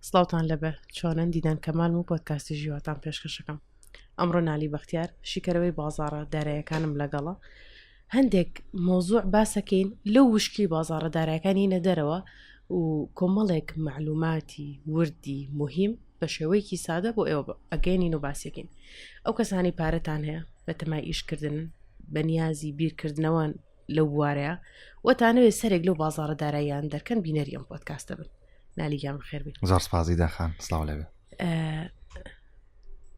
سڵاوتان لەبێ چۆنن دیدەن کەمال و پۆدکاستی ژیواتان پێشکەشەکەم. ئەمڕۆ نالی بەختیار شیکەرەوەی بازاڕە دارایەکانم لەگەڵە هەندێک مۆزوع باسەکەین لەو وشکی بازاڕە دارایەکانی نەدەرەوە و کۆمەڵێک معلوماتی وردی مهم بە شێوەیەکی سادە بۆ ئێوە ئەگەینین و باسیەکەین. ئەو کەسانی پارەتان هەیە بە تەمای ئیشکردن بەنیازی بیرکردنەوە لەو بوارەیە وەتانەوێت سەرێک لەو بازاڕە داراییان دەرکەن بینەری ئەم پۆدکاستە بن. نالیگیان خێر بێت. زۆر سپاسی داخان سڵاو لەبێ.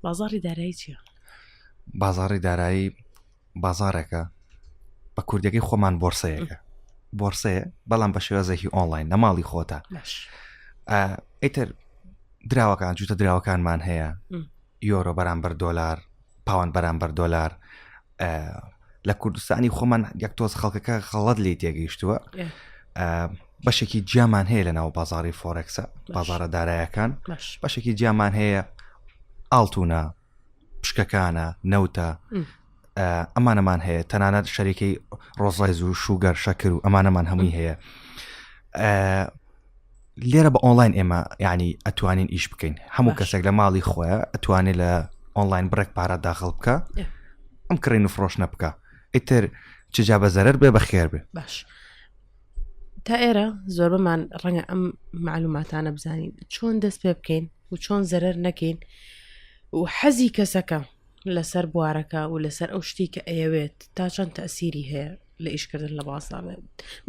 بازاڕی دارایی چییە؟ بازاڕی دارایی بازارێکە بە کوردەکەی خۆمان بۆرسەیەکە بۆرسەیە بەڵام بە شێوازێکی ئۆنلاین نەماڵی خۆتە. ئیتر دراوەکان جوتە دراوەکانمان هەیە یۆرۆ بەرامبەر دۆلار پاوەند بەرامبەر دۆلار. لە کوردستانی خۆمان یەک تۆز خەڵکەکە خەڵەت لێ تێگەیشتووە. بەشێکی جیامان هەیە لە ناو بازاری فۆرەکسە بازارە دارایەکان بەشێکی جیامان هەیە ئاڵتونە پشکەکانە نەوتە ئەمانەمان هەیە تەنانەت شەریکەی ڕۆزایز و شوگەر شەکر و ئەمانەمان هەمووی هەیە. لێرە بە ئۆنلاین ئێمە یعنی ئەتوانین ئیش بکەین هەموو کەسێک لە ماڵی خۆیە ئەتوانێت لە ئۆنلاین بڕێک پارە داخڵ بکە ئەم کڕین و فرۆشنە بکە ئیتر چجا بە زەرەر بێ بەخێر بێ. باش تا ئێرە زۆر بەمان ڕەنگە ئەم معلوماتانە بزانین چۆن دەست پێ بکەین و چۆن زەرەر نەکەین و حەزی کەسەکە لەسەر بوارەکە و لەسەر ئەو شتی کە ئەیەوێت تا چەند تەسیری هەیە لە ئیشکردن لە بازاڕ.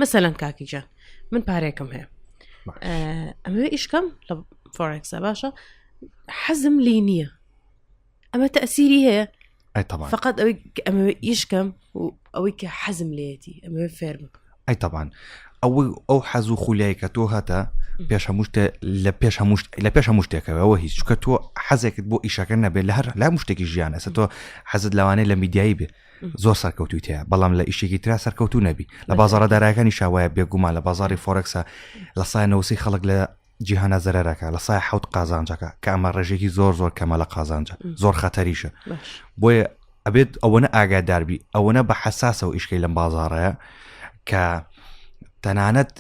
مەسەلەن کاکیجان من پارێکم هەیە ئەمەوێ ئیشکەم لە فۆرەکسە باشە حەزم لی نییە ئەمە تەسیری هەیە فقط ئەوەی ئەمەوێ ئیشکەم و ئەوەی کە حەزم لێتی ئەمەوێ فێر بکە. ئەی تەبان ئەو حەز و خولایی کە تۆ هەتە پێش هەموو شتێکەوەەوە هیچ چکە تۆ حەزێکت بۆ ئیشەکە نەبێت لە هەر لا شتێکی ژیان ئەسە تۆ حەزت لەوانەیە لە میدیایی بێ زۆر سەرکەوتوی هەیە بەڵام لە ئیشێکی ترا سەرکەوتو نەبی. لە بازاڕە دارایەکانی شاوایە بێگومان لە بازاری فۆرەکسە لە سای 90 خەڵک لە جیهانە زەرەرەکە لە سای 7 قازانجەکە کە ئەمە ڕێژێکی زۆر کەمە لە قازانجە زۆر خەتەریشە بۆیە ئەبێت ئەوەنە ئاگاداربی ئەوەنە بە حەساسە و ئیشکەی لەم بازاڕەیە کە تەنانەت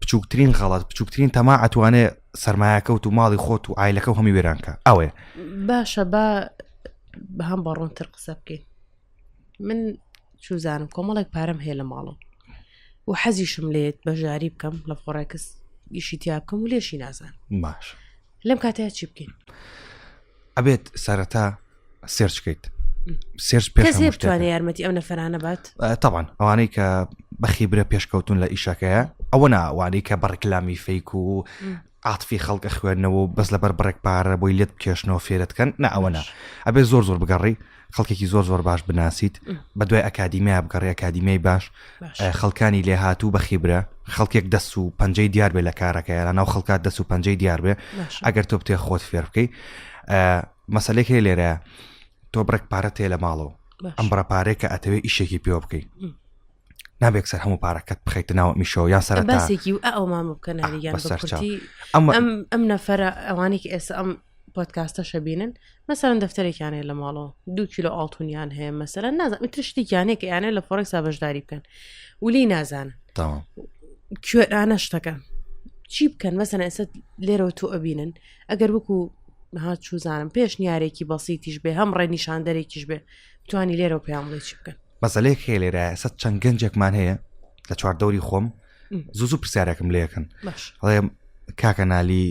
بچووکترین غەڵەت بچووکترین تەما ئەتوانێت سەرمایەکەوت و ماڵی خۆت و ئایلەکە و هەمی وێرانکە ئەوێ. باشە بە هەم بەڕۆنتر قسە بکەین. من چوزانم کۆمەڵێک پارەم هەیە لە ماڵم و حەزیشم لێت بەژاری بکەم لە فۆرەکس ئیشی تیا بکەم و لێشی نازانم. باش لەم کاتەیە چی بکەین؟ ئەبێت سەرەتا سێرچکەیت کەسێ بتوانێت یارمەتی ئەم نەفەرانە بات. طبعا ئەوانەی کە بەخیبرە پێشکەوتون لە ئیشەکەیە ئەوە ناوانەی کە بەڕکلامی فەیک و عاتفی خەڵکە خوێندنەوە بەس لەبەر بڕێک پارە بۆی لێت بکێشنەوە فێرتکەن نە ئەوەنە ئەبێ زۆر بگەڕی خەڵکێکی زۆر باش بناسیت بە دوای ئەکادیمیا بگەڕی ئەکادیمیای باش خەڵکانی لێ هاتوو بەخیبرە خەڵکێک دەست و پەنجەی دیار بێ لە کارەکەیە لە ناو خەڵکات دەست و پەنجەی دیار بێ ئەگەر تۆ بتێ خۆت فێر بکەی. مەسەلێک هەیە لێرە تۆ بڕێک پارە تێ لە ماڵەوە ئەم بڕەپارێک کە ئەتەوێ ئیشێکی پێوە بکەی نابێک سەر هەموو پارەکەت بخەیتە ناو میشەوە یان سەرەتا باسێکی و ئەومان بکەناریان بەکورتی ئەم نەفەرە ئەوانێک ئێستا ئەم پۆدکاستە شەبینن مەسەرەن دەفتەرێکیانەیە لە ماڵەوە 2 کیلۆ ئاڵتونیان هەیە مەسەرەن نازانم تشتێکیانەیە کە یانەیە لە فۆرەکسا بەشداری بکەن ولی نازانن کوێرانە شتەکە چی بکەن. مەسەرەن ئێستا لێرەوە تۆ ئەبینن ئەگەر وەکو هات چوزانم پێشنیارێکی بەسیتیش بێ هەم ڕێنیشاندەرێکیش بێ بتوانی لێرەوە پێیان بڵێ چی بکەن. مەسەلەیەک هەیە لێرە سەد چەند گەنجێکمان هەیە لە چواردەوری خۆم زوو پرسیارێکم لێکن ئەڵێ کاکە نالی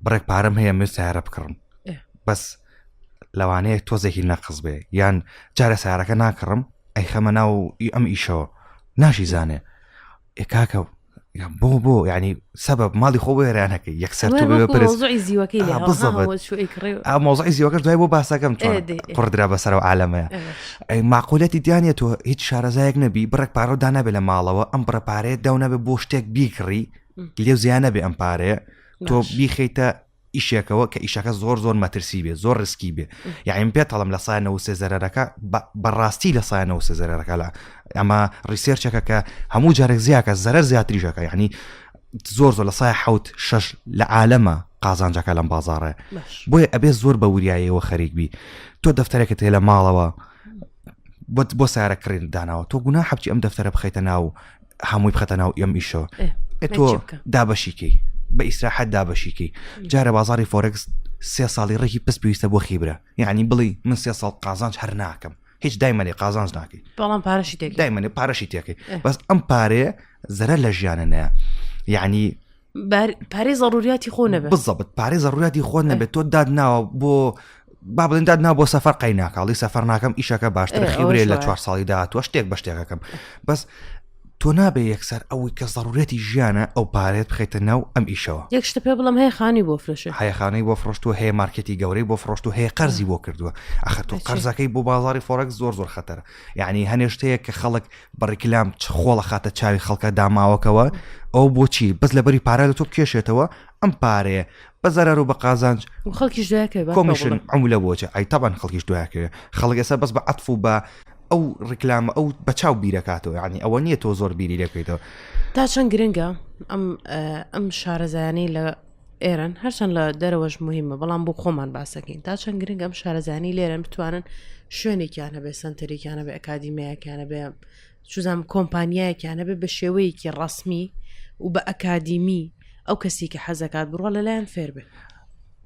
بڕێک پارەم هەیە مێ سیارە بکڕم بەس لەوانەیە تۆزێکی نەقز بێ یان جارە سیارەکە ناکڕم ئەی خەمە ناو ئەم ئیشەوە ناشی زانێ کاکە بۆ ینی سەبەب ماڵی خۆ وێرانەکەی یەکسەر تو مۆزوعی زیوەکەی مۆزوعی زیوەکەش دوای بۆ باسەکەم قڕدرا بەسەرەوە عالەمەیە معقولەتی دیانە تۆ هیچ شارەزایەک نەبی بڕێک پارە و دانابێت لە ماڵەوە ئەم بڕەپارێت داونەبێت بۆ شتێک بیکڕی لێو زیانە بێ ئەم پارەیە تۆ بیخیتە ئیشێکەوە کە ئیشەکە زۆر مەترسی بێ زۆر ڕسکی بێ یایم پێ تەڵم لە سای 93 زەرەرەکە بەڕاستی لە سای 93 زەرەرەکە لە ئەمە ڕیسێرچەکە کە هەموو جارێک زیاکە زەرەر زیاتریشەکە یعنی زۆر لە سای 6 لە عالەمە قازانجەکە لەم بازاڕێ بۆیە ئەبێ زۆر بە وریایەوە خەریک بی. تۆ دەفتەرێکت هەیە لە ماڵەوە بۆ سیارە کڕین داناوە تۆ گونا حەبتی ئەم دەفتەرە بخەیتە ناو هەمووی بخەتە ناو ئەم ئیشەوە تۆ دابەشیکەی بە ئیسراحەت دابەشیکەی جارە بازاری فۆرکس 3 ساڵی ڕێکی پس پێویستە بۆ خیبرە یعنی بڵی من 3 ساڵ قازانج هەر ناکەم هیچ دایمەنێ قازانج ناکەی بەڵام پارەشی تێک دایمەنێ پارەشی تێکەی بەس ئەم پارەیە زەرە لە ژیانە نەیە یعنی پارەی ضروریاتی خۆ نەبێت بالضبط پارەی ضروریاتی خۆ نەبێت تۆ داد ناوە بۆ با بڵێن داد ناو بۆ سەفەر قەی ناکاڵی سەفەر ناکەم ئیشەکە باشتر خیبرێ لە 4 ساڵی داهاتوە شتێک بە شتێکەکەم بەس تۆ نابێ یەکسەر ئەوەی کە ضرورەتی ژیانە ئەو پارێت بخیتە ناو ئەم ئیشەوە یەک شتە پێ بڵم هەیە خانی بۆ فرۆشە هەیە خانەی بۆ فرۆشتووە هەیە مارکەتی گەورەی بۆ فرۆشت و هەیە قەرزی بۆ کردووە ئەخە تۆ قەرزەکەی بۆ بازاری فۆرکس زۆر خەتەرە یعنی هەنێ شتەیە کە خەڵک بەڕێکلام خۆڵە خاتە چاوی خەڵکە داماوەکەوە ئەو بۆچی بەس لەبەری پارە لە تۆ بکێشێتەوە ئەم پارەیە بە زەرەر و بە قازانج خەڵکیش دوایەکەی کۆمیشن عمولە بۆچە ئەی تەبەن خەڵکیش دوایەکەوێ خەڵک ئێستا بەس بە عەتف و بە ئەو ڕێکلامە ئەو بەچاو بیرەکاتەوە یعنی ئەوە نییە تۆ زۆر بیری دەکەیتەوە تا چەند گرنگە ئەم شارەزایانی لە ئێران هەرچەند لە دەرەوەش مهمە بەڵام بۆ خۆمان باسەکەین تا چەند گرنگە ئەم شارەزایانی لێرە بتوانن شوێنێکیانە بێ سنتەرێکیانە بێ ئەکادیمیەکیانە بێ چوزام کۆمپانیایەکیانە بێ بە شێوەیەکی ڕەسمی و بە ئەکادیمی ئەو کەسی کە حەزەکات بڕوە لەلایەن فێر بێ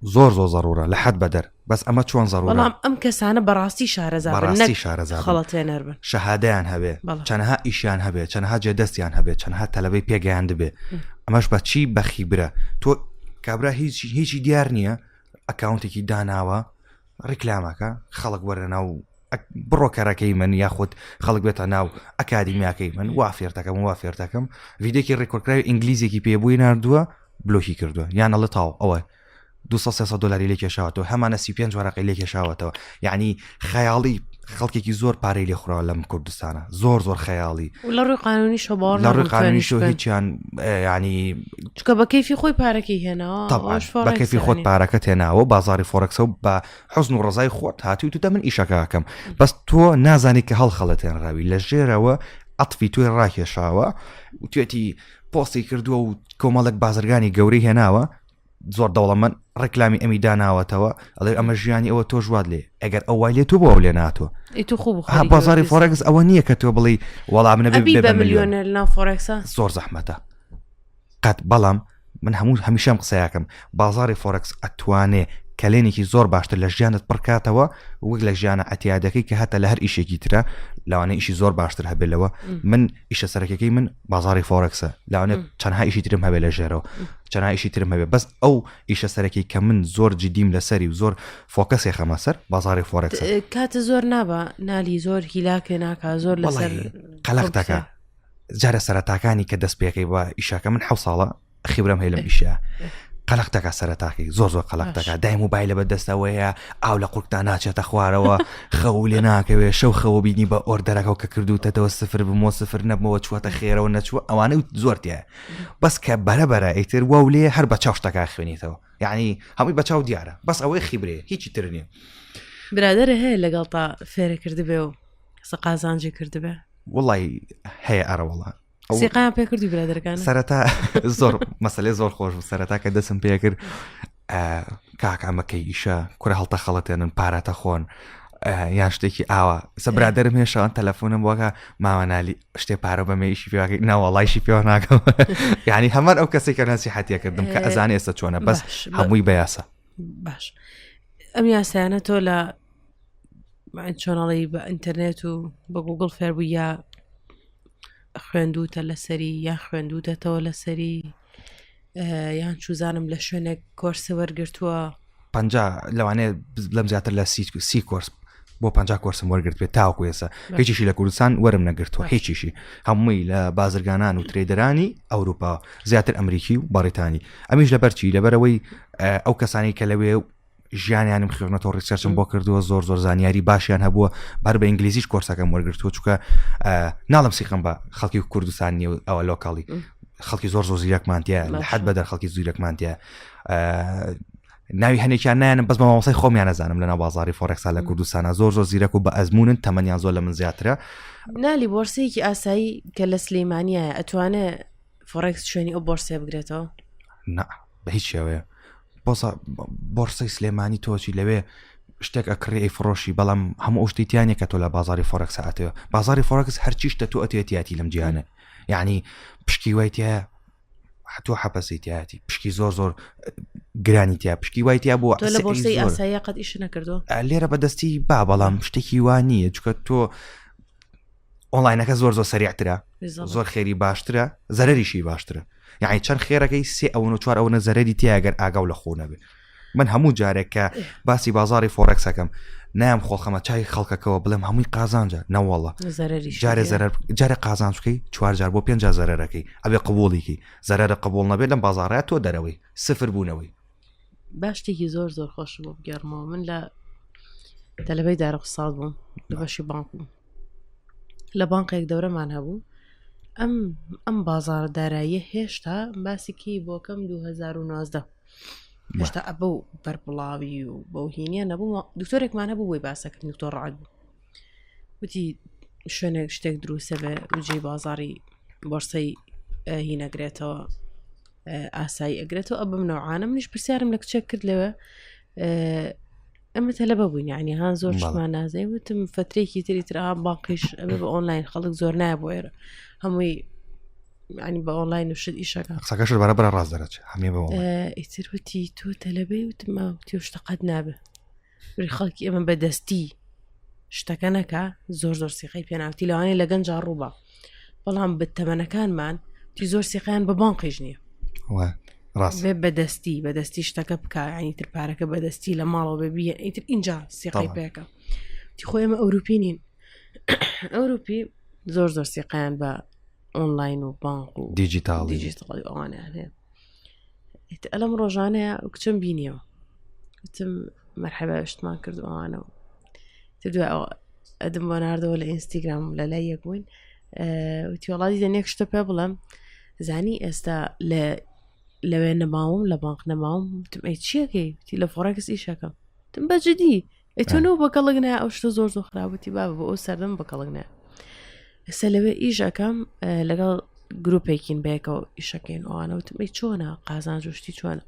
زۆر ضرورە لە حد بەدەر بەس ئەمە چۆن ضرورە بەڵام ئەم کەسانە بەڕاستی شارەزار خەڵەتێنەر بن شەهادەیان هەبێ چەندها ئیشیان هەبێ چەندها جێدەستیان هەبێ چەندها تەلەبەی پێگەیان دەبێ ئەمەش بە چی بەخیبرە تۆ کابرا هیچی دیار نییە ئەکاونتێکی داناوە ڕێکلامەکە خەڵک وەرە ناو بڕۆکەرەکەی من یاخود خەڵک بێتە ناو ئەکادیمیاکەی من وافێرتەکەم ڤیدیۆکی ڕێکۆردکراوی ئینگلیزێکی پێبووی ناردووە بلۆکی کردووە یان ئەڵە تاو ئەوە 200 دلاری لێ کێشاوەتەوە هەمانە 35 وەرەقەی لێ کێشاوەتەوە یعنی خەیاڵی خەڵکێکی زۆر پارەی لێ خوڕاوە لەم کوردستانە زۆر خەیاڵی لە ڕووی قانونی شەباڕ لە ڕووی قانونیش هیچیان ینی چکە بە کەیفی خۆی پارەکەی هێناوە بە کەیفی خۆت پارەکەت هێناوە بازاری فۆرکسە و بە حوزن و ڕزای خۆت هاتووی تو من ئیشەکەکەم بەس تۆ نازانی کە هەڵخەڵەتێنراوی لە ژێرەوە ئەطفی توی ڕاکێشاوە و توێتی پۆستی کردووە و کۆمەڵک بازرگانی گەورەی هێناوە زۆر دەوڵەمەند ڕێکلامی ئەمی داناوەتەوە ئەڵێ ئەمە ژیانی ئەوە تۆ ژوات لێ ئەگەر ئەو وای لێ تۆ بۆ ئەو لێ ناتۆ بازاری فۆرکس ئەوە نییە کە تۆ بڵی وەڵام نەبێ بە ملیۆنەر ناو فۆرکسە زۆر زەحمەتە قەت بەڵام من هەمیشەم قسەیەکەم بازاری فۆرکس ئەتوانێ کەلێنێکی زۆر باشتر لە ژیانت پڕکاتەوە وەک لە ژیانە ئەتیادەکەی کە هەتا لە هەر ئیشێکی ترە لاوانەیە ئیشی زۆر باشتر هەبێتەوە من ئیشە سەرەکەی من بازاری فۆرکسە لاوانێ چەندها ئیشی ترم هەبێت لە ژێرەوە چەندها ئیشی ترم هەبێت بەس ئەو ئیشە سەرەکەی کە من زۆر جدیم لەسەری و زۆر فۆکەسێ خەمە سەر بازاری فۆرکسە کاتە زۆر نابە نالی زۆر هیلاکێ ناکا زۆر لەسەر قەلەقتەکە جارە سەرەتاکانی کە دەست پێەکەی بە ئیشەکە من 7 ساڵە خیبرم هەیە لەم ئیشە قەلەقتەکە سەرەتاکەی زۆر قەلەقتەکە دای موبایلە بەدەستەوەیە ئاو لە قورتان ناچێتە خوارەوە خەو لێ ناکەوێ شەو خەوە بینی بە ئۆردەرەکە کە کردوتەوە 0 بمۆ 0 نەبمەوە چوەتە خێرەوە نەچوە ئەوانە زۆرتیە بەس کە بەرەبەرە ئیتر وە لێ هەر بە چاو شتەکە خوێنیتەوە یعنی هەمووی بە چاو دیارە بەس ئەوەی خیبرێ هیچی تر نییە برادرە هەیە لەگەڵ تا فێرە کردبێ و قازانجی کردبێ وڵی هەیە ئەرەوەڵە سیقایان پێ کردی برادەکان سەرەتا زۆر مەسەلێ زۆر خۆش و سەرەتا کە دەسم پێ کرد کاکەمەکەی ئیشە کورە هەڵتە خەڵەتێنن پارەتە خۆن یان شتێکی ئاوە سەبرادرم هێشەوان تەلەفۆنم وەکە ماوەنالی شتێ پارە بەمێ ئیشی پێواکەی ناوەڵایشی پێوە ناکەم یعنی هەمان ئەو کەسێک کە ناسیحەتیە کردم کە ئەزانێ ئێستا چۆنە بەس هەمووی بە یاسا باش ئەم یاسایانە تۆ لە چۆنەڵی بە ئینتەرنێت و بە گوگڵ فێربوو یا خوێندوتە لەسەری یان خوێندوتەتەوە لەسەری یان چوزانم لە شوێنێک کۆرسە وەرگرتووە 50 لەوانەیە لەم زیاتر لە 30 کۆرس بۆ 50 کۆرسم وەرگرت بێت تاوەکو ئێستا هیچیشی لە کوردستان وەرم نەگرتووە هیچیشی هەمووی لە بازرگانان و ترێدەرانی ئەوروپا زیاتر ئەمریکی و بەریتانی ئەمیش لەبەرچی لەبەرەوەی ئەو کەسانی کە لەوێ ژیانیانم خوێنەوە ڕیسەرچم بۆ کردووە زۆر زانیاری باشیان هەبووە بەر بە ئینگلیزیش کۆرسەکەم وەرگرتووە چووکە ناڵم سیخم بە خەڵکی کوردستان نیە ئەوە لۆکاڵی خەڵکی زۆر زیرەکمانتیە لە حد بەدەر خەڵکی زیرەکمانتیە ناوی هەنێکیان نایانم بەس بە مامۆسای خۆمیان نەزانم لە ناو بازاری فۆرکسا لە کوردستانە زۆر زیرەک و بە ئەزمونن تەمەنیان زۆر لە من زیاترە نالی بۆرسەیەکی ئاسایی کە لە سلەیمانیایە ئەتوانێت فۆرکس شوێنی ئەو بۆرسێ بگرێتەوە نا بە هیچ شێوەیە بۆرسەی سلێمانی تۆچی لەوێ شتێک ئەکڕی ئەی فڕۆشی بەڵام هەموو شتیتیانێک کە تۆ لە بازاری فۆرکس هاتەوە بازاری فۆرکس هەرچی شتە تۆ ئەتێتیاتی لەم جیانە یعنی پشکی وایتە حتو حەپەسیتیاتی پشکی زۆر گرانیتیا پشکی وایتیا بۆ تۆ لە بۆرسەی ئاسایی قەت ئیش نەکردو لێرە بەدەستی با بەڵام شتێکی وان نییە چکە تۆ ئۆنلاینەکە زۆر سەریعترە زۆر خێری باشترە زەرریشی باشترە یعنی چەند خێرەکەی 3 ئەو 4 ئەوە زەرری تیاگەر ئاگاو لە خۆ نەبێت من هەموو جارێک کە باسی بازاری فۆرەکسەکەم نام خۆڵخەمە چای خەڵکەکەەوە بڵێم هەمووی قازانجە نەوەڵە جارێ قازان بکەی 4 جار بۆ 5 زەرەکەی ئەبێ قبوڵێکی زەرە قبول نەبێت لەم بازارڕات تۆ دەرەوەی سفر بوونەوەی باشتێکی زۆر خۆش بۆ بگەڕمەوە من لە تەلەبەی دارەقساد بووم لە بەشی بانک بووم لە بانقێک دەورەمان هەبوو ئەم بازارە داراییە هێشتا باسیکی بۆکەم 2019 هێشتا ئەبە و بەربڵاوی و بەوهینە نەبوو دکتۆرێکمان هەبوو بۆی باسەکرد دکتۆر ڕعد بوو وتی شوێنێک شتێک دروستە بێ وجێی بازاری بۆرسەی هینەگرێتەوە ئاسایی ئەگرێتەوە ئە بمنەوعانە منیش پرسیارم لە کچێک کرد لەوە ئەمە تەلەبە بووین یعنی هان زۆر شتمان نازای وتم فترێکی تری ترها باقیش ئەبێ بە ئۆنلاین خەڵک زۆر نایە بۆ ئێرە هەمووی ینی بە ئۆنلاین و شت ئیشەکە قسەکەش بەرەبەر ڕاست دەرەچ هەمێ بە ئیتر وتی تۆ تەلەبەی وتمە وتی شتە قەت نابێ وری خەڵکی ئێمە بەدەستی شتەکە نەکە زۆر سیقەی پێناوتی لەوانەیە لە گەنج ڕووبە بەڵام بتەمەنەکانمان تی زۆر سیقیان بە بانقیش نییە بێ بەدەستی شتەکە بکە ینی تر پارەکە بەدەستی لە ماڵەوە ببیە ئیتر اینجا سیقەی پێکە تی خۆی ئێمە ئەوروپی نین ئەوروپی زۆر سیقیان بە ئۆنلاین و بانک و دیجیتاڵی ئەوانیان هەیە ئەلەم ڕۆژانەیە کچم بینیەوە وتم مەرحەبا شتمان کرد ئەوانەوە دوای ئەدم بۆ ناردەوە لە ئینستاگرام لە لای یەک بووین وتی وەڵاتی دەنێک شتە پێ بڵێم زانی ئێستا لەوێ نەماوم لە بانک نەماوم وتم ئەی چیەکەی وتی لە فۆڕەکس ئیشەکەم وتم بەجددی ئەی تۆ نەوە بەکەڵک نایە ئەو شتە زۆر خراپەتی با بۆ ئەو سەردەم بەکەڵک نایە ئێستا لەوێ ئیشەکەم لەگەڵ گروپێکین بەیەکەوە ئیشەکەین ئەوانە وتم ئەی چۆنە قازانج و شتی چۆنە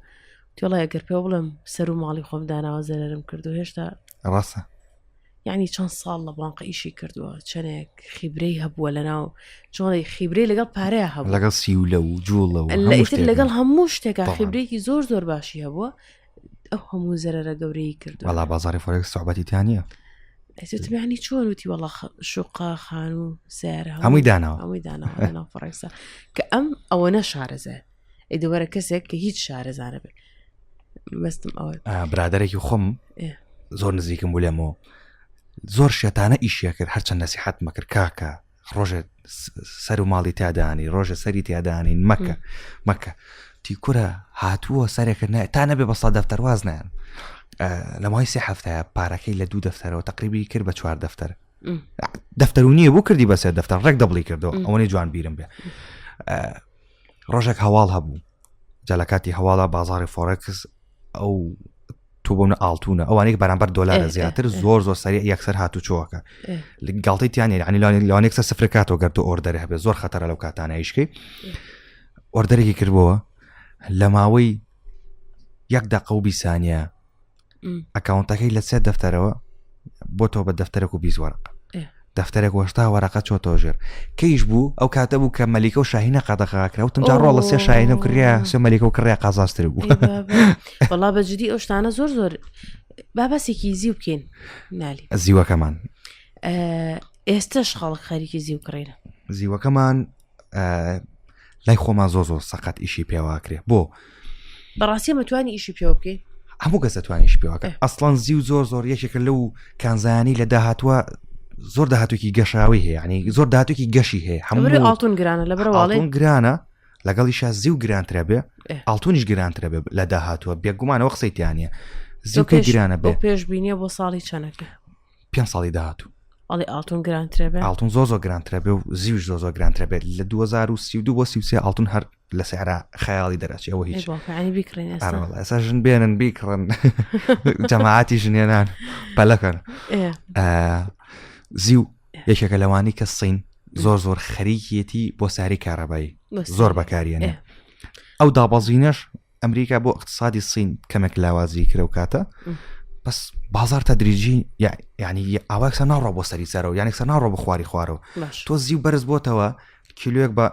وتی وەڵای ئەگەر پێ بڵێم سەر و ماڵی خۆم داناوە زەرەرم کرد و هێشتا ڕاستە یعنی چەند ساڵ لە بانق ئیشی کردووە چەندێک خیبرەی هەبووە لەناو چۆنی خیبرەی لەگەڵ پارەیە هەبوو لەگەڵ سیولە و جوڵە و لەگەڵ هەموو شتێکە خیبرەیەکی زۆر باشی هەبووە ئەو هەموو زەرەرە گەورەی کردو وەڵا بازاری فۆرێکس سوحبەتیتیانە ئەتوتمانی چۆن وتی وەڵا شوقا خان و سێر هەمووی داناوە هەمووی فۆرێکسە کە ئەم ئەوە نە شارەزە ئەی دەوەرە کەسێک کە هیچ شارەزانە بێت بەستم ئەوە برادێکی خۆم زۆر نزیکم بوو لێمەوە زۆر شێتانە ئیشیە کرد هەرچەند نەسیحەت مەکرد کاکە ڕۆژێ سەر و ماڵی تیادانی ڕۆژە سەری تیادانی مەکە تی کورە هاتووە سەرێکرد تا نەبێ بەسا دەفتەر واز نیان لە مای 3 هەفتەیە پارەکەی لە 2 دەفتەرەوە تقریبی کرد بە 4 دەفتەر دەفتەر و نییە بۆ کردی بەسێ دەفتەر ڕێک دەبڵی کردەوە ئەوەی جوان بیرم بێ ڕۆژێک هەواڵ هەبوو جەلەکاتی هەواڵە بازاری فۆرەکس ئەو تو بوون ئاڵتونە ئەوانێک بەرامبەر دۆلارە زیاتر زۆر سەریع یەکسەر هاتوچۆوەکە گاڵتەی تیانێ عنی لەوانێک سفرکاتەوە گەرتو ئۆردەر هەبێت زۆر خەتەرە لەو کاتانەیشکەی ئۆردەرێکی کردبەوە لە ماوەی 1 دقە و 20 ثانیە ئەکاونتەکەی لە 3 دەفتەرەوە بۆ تۆ بە دەفتەرێک و 20 وەرەقە دەفتەرێک وەشتا وەرەقە چۆتۆ ژێر کەیش بوو ئەو کاتە بوو کە مەلیکە و شاهینە قەدەقاکراوتم جا ڕۆڵە 3 شاهینە کڕیا سێ مەلیکە و کڕیا قازاستر بوو وەڵا بەجددی ئەو شتانە زۆر باباسێکی زیو بکەین نالی زیوەکەمان ئێستش خەڵک خەریکی زیو کڕێنە زیوەکەمان لای خۆمان زۆر سەقەت ئیشی پێواکرێ بۆ بەڕاستی مەتوانی ئیشی پێوە بکەین هەموو کەس دەتوانیش پێواکە ئەسڵان زیو زۆر یەکێکە لەو کانزانی لە داهاتووە زۆر داهاتووکی گەشاوی هەیە ینی زۆر داهاتووکی گەشی هەیە هەموو ئاڵتون گرانە لە بەرەواڵی گرانە لەگەڵیشا زیو گرانترە بێ ئاڵتونیش گرانترە بێ لە داهاتووە بێگومانەوە قسەیتیانە زیوکە گرانە بێ پێش بینیە بۆ ساڵی چەنەکە 5 ساڵی داهاتوو ئەڵێ ئاڵتون گرانترە بێ ئاڵتون زۆر گرانترە بێ و زیوش زۆر گرانترە بێت لە 2032 بۆ 33 ئاڵتون هەر لە سعرا خەیاڵی دەرەچێ ئەوە هیچ ئێستا ژن بێنن بیکڕن جەماعەتی ژنێنان پەلەکەن زیو یەکێکە لەوانی کە سین زۆر خەریکیەتی بۆ ساری کارەبایی زۆر بەکارێنێ ئەو دابەزینەش ئەمریکا بۆ اقتصادی سین کەمێک لاوازی کرە و کاتە بەس بازار تەدریجی یعنی ئاواکسە ناڕۆ بۆ سەری سەرەوە یانێکسە ناڕۆ بە خواری خوارەوە تۆ زیو بەرز بۆتەوە کیلوێک بە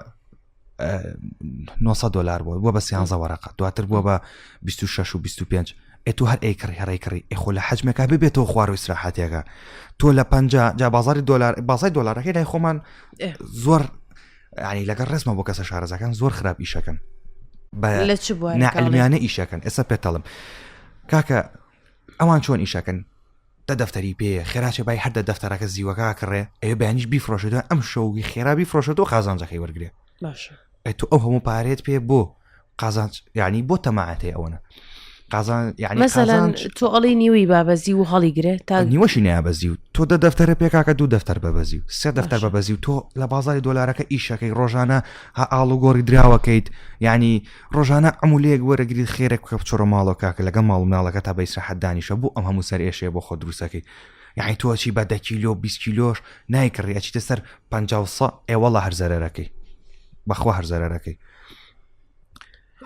$900 بووە بە 13 وەرەقە دواتر بووە بە 26 و 25 تو هەر ئەیکڕی ئەخۆ لە حەجمێکا ببێتەوە خوار و ئیسراحەتێکە تۆ لە 50 جا بازاری دۆلارەکەی لای خۆمان زۆر ینی لەگەڵ ڕێزمە بۆ کەسە شارەزەکان زۆر خراپ ئیشەکەن لە چ بووە نەعلمیانە ئیشەکەن ئێستا پێتەڵم کاکە ئەوان چۆن ئیشەکەن دە دەفتەری پێ خێراچێ بای هەردە دەفتەرەکە زیوەکە کڕێ ئەوێ بەیانیش بیفرۆشێتەوە ئەم شەوی خێرابی فرۆشێتەوە قازانجەکەی وەرگێ باشە تو ئەو هەموو پارێت پێ بۆ قازانج یعنی بۆ تەماعەتێ ئەوەنە قازان یعنی مثلا تۆ ئەڵی نیوی بابەزی و هەڵیگرێت تا نیوەشی نابەزی و تۆ دە دەفتەرە پێکاکە 2 دەفتەر بەبەزی و 3 دەفتەر بەبەزی و تۆ لە بازاری دۆلارەکە ئیشەکەی ڕۆژانە ئاڵوگۆڕی دراوەکەیت یعنی ڕۆژانە ئەمولەیەک وەرەگریت خێرێک کە بچۆڕە ماڵەوە کاکە لەگە ماڵ مناڵەکە تا بە ئیسراحەت دانیشە بۆ ئەم هەموو سەر ئێشەیە بۆ خۆ دروستەکەی یعنی تۆ چی بە 10 کیلۆ 20 کیلۆش نایکڕی ئەچیتە سەر 50 ئێوەڵە هەر زەرەرەکەی بەخوا هەر زەرەرەکەی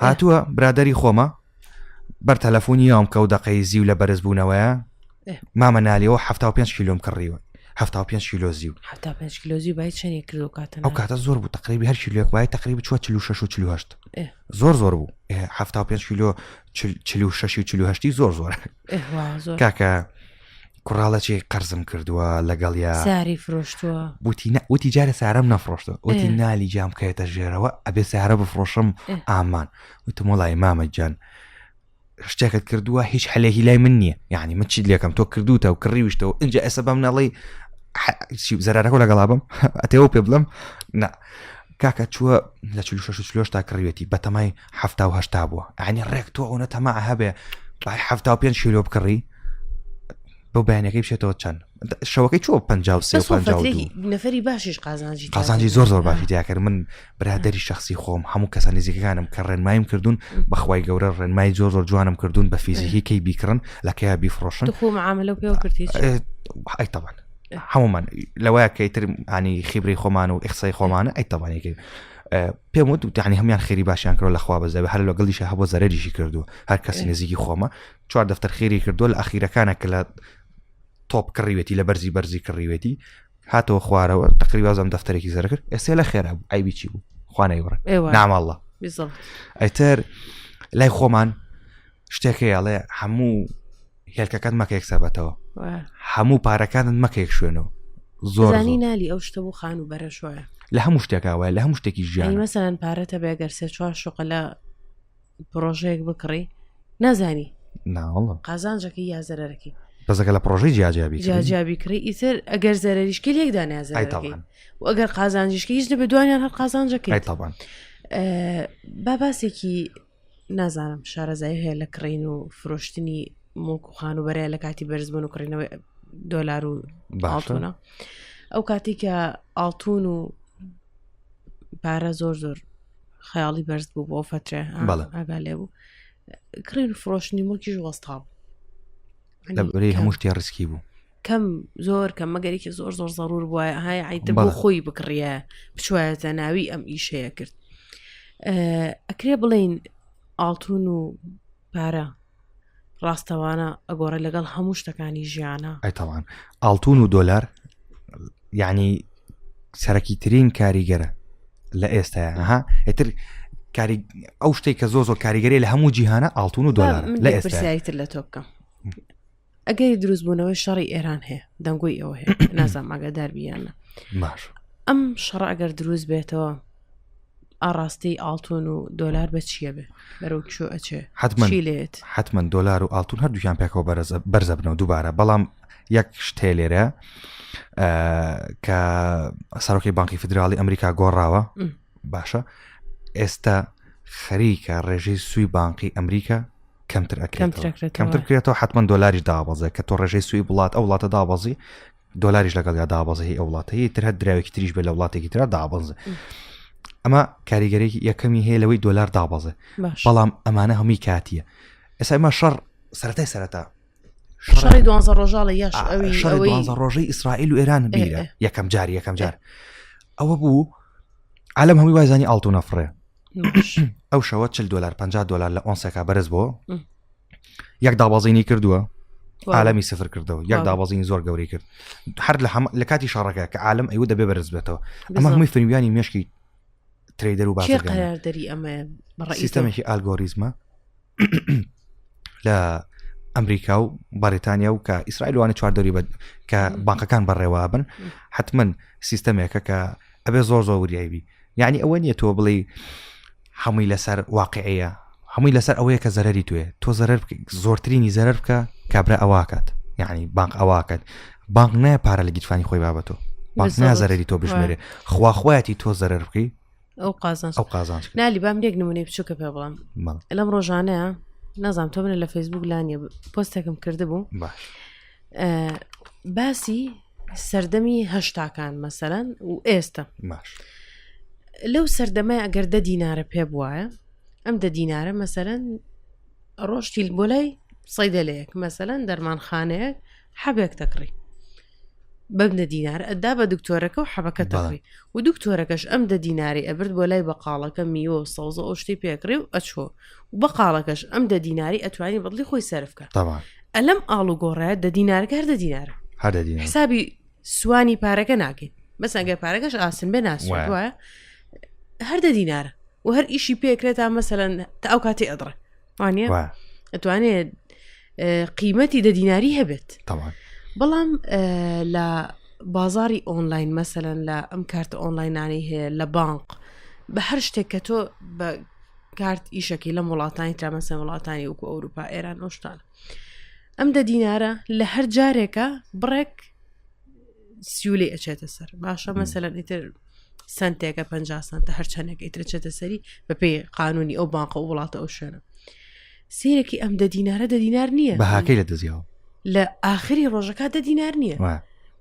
هاتووە برادری خۆمە بەر تەلەفۆنی یام کە و دەقەی زیو لە بەرز بوونەوەیە مامە نالیەوە 75 کیلۆم کڕیوە 75 کیلۆ زیو 75 کیلۆ زیو باید چەندێک کردو کاتە ئەو کاتە زۆر بوو تقریبی هەر کیلۆیەک باید تقریبی 46 و 48 زۆر بوو 75 کیلۆ 46 و 48 زۆر کاکە کوڕاڵەکی قەرزم کردووە لەگەڵیا ساری فرۆشتووە وتی جارە سارم نەفرۆشتە وتی نالی جام کەێتە ژێرەوە ئەبێ سارە بفرۆشم ئامان وتم وڵی مامە گیان شتێکت کردووە هیچ حلێکی لای من نییە یعنی من چیت لێکم تۆ کردوتە و کڕیویشتەوە اینجا ئێستا بەم نەڵی زەرارەکە لەگەڵابم ئەتێەوە پێ بڵم نا کاکە چووە لە 46 تا کڕوێتی بە تەمای 1970 بووە عنی ڕێک تۆ ئەوە تەما هەبێ بای 75 کیلۆ بکڕی بۆ بەیانەکەی بشێتەوە چەند شەوەکەی چوە 53 نەفەری باشیش قازانجی زۆر باشی دیاکرد من برادری شخصی خۆم هەموو کەسە نزیکەکانم کە ڕێنمایم کردوون بەخوای گەورە ڕێنمای زۆر جوانم کردوون بە فیزیکی کەی بیکڕن لەکەیا بیفرۆشن خۆ معاملە پێوە کردی ئەی تەبان هەمومان لەوەیە کەیتر ینی خیبری خۆمان و ئیخسای خۆمانە ئەی تەبانێکی پێم وت یعنی هەمیان خێری باشیان کردو لەخوا بەزەوێ هەر لەگەڵیش هەبوو زەرەریشی کردو هەر کەسی نزیکی خۆمە 4 دەفتەر خێری کردو لە ئەخیرەکانە کە لە تۆپ کڕیوێتی لە بەرزی کڕیوێتی هاتەوە خوارەوە تقریبا زەم دەفتەرێکی زەرە کرد ئێستا لە خێرا بوو ئایبی چی بوو خوانەی وڕن نامەڵڵە ئەیتر لای خۆمان شتێکەیەڵێ هەموو هێلکەکەت مەکە یەکسەبەتەوە هەموو پارەکانت مەکە یەک شوێنەوە زۆرانی نالی ئەو شتە بوو خان و بەرەشوایە لە هەموو شتێکاوە لە هەموو شتێکی ژیان مەسەلەن پارەتە بێگەر 3-4 شوقە لە پرۆژەیەک بکڕی نازانی ناوەڵە قازانجەکەی یا زەرەرەکەی بەزەکە لە پرۆژەی جیاجیابی کڕی ئیتر ئەگەر زەرەریشکە لێکدا نازانەکەی و ئەگەر قازانجیشکە هیچ نەبێ دوانیان هەر قازانجەکەی تاوان باباسێکی نازانم شارەزای هەیە لە کڕین و فرۆشتنی مڵک و خانوبەرەیە لە کاتی بەرزبوون و کڕینەوەی دۆلار و ئاڵتونە ئەو کاتی کە ئاڵتون و پارە زۆر خەیاڵی بەرز بوو بۆ فترە ئاگا لێ بوو کڕین و فرۆشتنی مڵکیش وەستا بوو لەبەرەی هەموو شتێ ڕسکی بوو کەم زۆر کەم مەگەریکی زۆر زەڕور بووە های عیتر بۆ خۆی بکڕیە بچوایەتە ناوی ئەم ئیشەیە کرد ئەکرێ بڵین ئاڵتون و پارە ڕاستەوانە ئەگۆڕە لەگەڵ هەموو شتەکانی ژیانە ئەیتەوان ئاڵتون و دۆلار یعنی سەرەکی ترین کاریگەرە لە ئێستاە ئێتر ئەو شتێک کە زۆر کاریگەری لە هەموو جیهانە ئاڵتون و دۆلار لە ئێستاتر لە تۆ بکەم ئەگەری دروستبوونەوەی شەڕی ئێران هەیە دەنگۆی ئەوە هەیە نازام ئاگادار بیانە باش ئەم شەڕە ئەگەر دروست بێتەوە ئاڕاستی ئاڵتون و دۆلار بە چییە بێ بەرەو چۆ ئەچێ لێت حتمما دۆلار و ئاڵتون هەردوویان پێکەوە بەرزە بنەوە دووبارە بەڵام یەک شتێ لێرە کە سەرۆکی بانکی فدرالی ئەمریکا گۆڕاوە باشە ئێستا خەریکە ڕێژەی سووی بانکی ئەمریکا کەمتر کرێتەوە حتمما دۆلاریش دابەزێ کە تۆ ڕێژەی سووی وڵات ئەو وڵاتە دابەزی دۆلاریش لەگەڵ یا دابەزی ئەو وڵاتەیە تر هەر دراوێکی تریش بێ لە وڵاتێکی تررا دابەزێ ئەمە کاریگەرێکی یەکەمی هەیە لەوەی دۆلار دابەزێ بەڵام ئەمانە هەمووی کاتیە ئێستا ئمە شەڕ سەرەتا شەڕی 12 ڕۆژاڵە یاش شەڕی 12 ڕۆژەی ئیسرائیل و ئێران بیرە یەکەم جار ئەوە بوو عالم هەمووی وایزانی ئاڵتون نەفڕێ ئەو شەوە $40 لە ئۆنسێکا بەرز بۆ یەک دابەزینی کردووە عالمی سفر کردەوە یەک دابەزینی زۆر گەوری کرد هەر لە کاتی شەڕەکە کە عالم ئەوە دەبێ بەرز بێتەوە ئەمە هەمووی فریویانی مێشکی تريدر و بازرگان قراردەری ئەمە بەڕێی سیستەمێکی ئالگۆریزمە لە ئەمریکا و بەریتانیا و کە ئیسرائیلوانە چواردەوری بە کە بانکەکان بەڕێوا بن حتمما سیستەمێکە کە ئەبێ زۆر وریایبی یعنی ئەوە نییە تۆ بڵێ هەمووی لەسەر واقعەیە هەمووی لەسەر ئەوەیە کە زەرەری توێ تۆ زەرەر زۆرترینی زەرەر بکە کابرا ئەواکات یعنی بانک ئەواکات بانک نایە پارە لە گیرفانی خۆی بابەتۆ بانک نازەرەری تۆ بژمێرێ خواخوایەتی تۆ زەرەر بکەی ئەو قازان نالی بام لێک نمونەی بچووکە پێ بڵام لەم ڕۆژانەیە نازام تۆ منە لە فەیسبوک لانیە پۆستێکم کردبوو باسی سەردەمی هەشتاکان مەسەلەن و ئێستا لەو سەردەمای ئەگەر 10 دینارە پێ بواە ئەم 10 دینارە مەسەلەن ڕۆژتی بۆ لای سەیدەلەیەک مەسەلەن دەرمانخانەیەک حەبێک تەکڕی بەم 10 دینار ئەدا بە دکتۆرەکە و حەبەکە تەکڕی و دکتۆرەکەش ئەم 10 دیناری ئەبرد بۆ لای بەقاڵەکە میوە سەوزە ئەو شتەی پێکڕی و ئەچۆ و بەقاڵەکەش ئەم 10 دیناری ئەتوانی بەدڵی خۆی سەرفکە ئەلەم ئاڵوگۆڕایە 10 دینارەکە هەر 10 دینارە حسابی سوانی پارەکە ناکەین مەسەن ئەگەر پارەکەش ئاسن بێ ناسوات وایە هەر 10 دینارە و هەر ئیشی پێکرێتە مەسەلەن تا ئەو کاتی ئەدڕێ وانە ئەتوانێت قیمەتی 10 دیناری هەبێت بەڵام لە بازاری ئۆنلاین مەسەلەن لە ئەم کارتە ئۆنلاینانی هەیە لە بانک بە هەر شتێک کە تۆ بە کارت ئیشەکەی لە وڵاتانی تا مەسەن وڵاتانی وەکو ئەوروپا ئێران ئۆشتانە ئەم 10 دینارە لە هەر جارێکە بڕێک سیولێ ئەچێتە سەر باشە مەسەلەن ئیتر سنتێکە 50 سنتە هەرچەندێک ئیتر چێتە سەری بە پێی قانونی ئەو بانقە و وڵاتە ئەو شوێنە سیرێکی ئەم 10 دینارە 10 دینار نییە بەهاکەی لە دەزیەوە لە ئاخری ڕۆژەکە 10 دینار نییە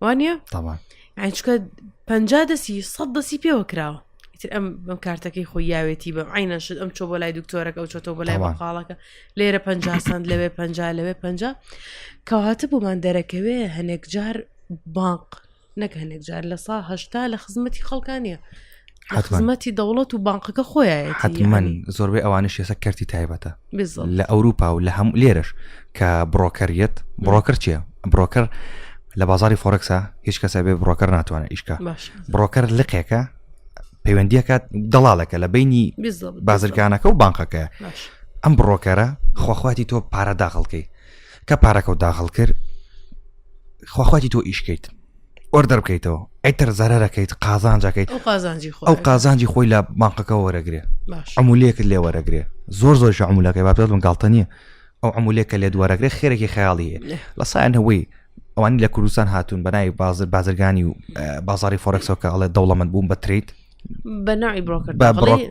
وانە چکە 50 دەسی 100 دەسی پێوە کراوە ئیتر ئەم بەم کارتەکەی خۆی یاوێتی بەم عینەشت ئەم چۆ بۆ لای دکتۆرەکە ئەو چۆتۆ بۆ لای بەقاڵەکە لێرە 50 سنت لەوێ 50 لەوێ 50 کەواتە بۆمان دەرەکەوێ هەنێک جار بانق نەک هەنێک جار لە سا هەشتا لە خزمەتی خەڵکانیە خزمەتی دەوڵەت و بانقەکە خۆیایەتی حتمەن زۆربەی ئەوانش ێستا کەرتی تایبەتە لە ئەوروپا و لە هەموو لێرەش کە بڕۆکەریەت بڕۆکەر چییە بڕۆکەر لە بازاری فۆرەکسا هیچ کەسە بێ بڕۆکەر ناتوانێت ئیشکە بڕۆکەر لقێکە پەیوەندیەکە دەڵالەکە لە بینی بازرگانەکە و بانقەکە ئەم بڕۆکەرە خواخواتی تۆ پارە داخڵکەی کە پارەکە و داخڵ کرد خواخواتی تۆ ئیشکەیت ئۆردەر بکەیتەوە ئەیتر زەرەرەکەیت قازانجەکەیت ئەو قازانجی خۆی لە بانقەکە وەرەگرێ عمولەیەکت لێ وەرەگرێ زۆر عمولەکەی بابێت گاڵتە نییە ئەو عمولەیەکە لێ دووەرەگرێ خێرێکی خەیاڵیە لە سایەن هەوەی ئەوانی لە کوردستان هاتوون بەناوی بازرگانی و بازاری فۆرەکسەوە کە ئەڵێ دەوڵەمەند بوون بە تریت بەناوی بڕۆکەر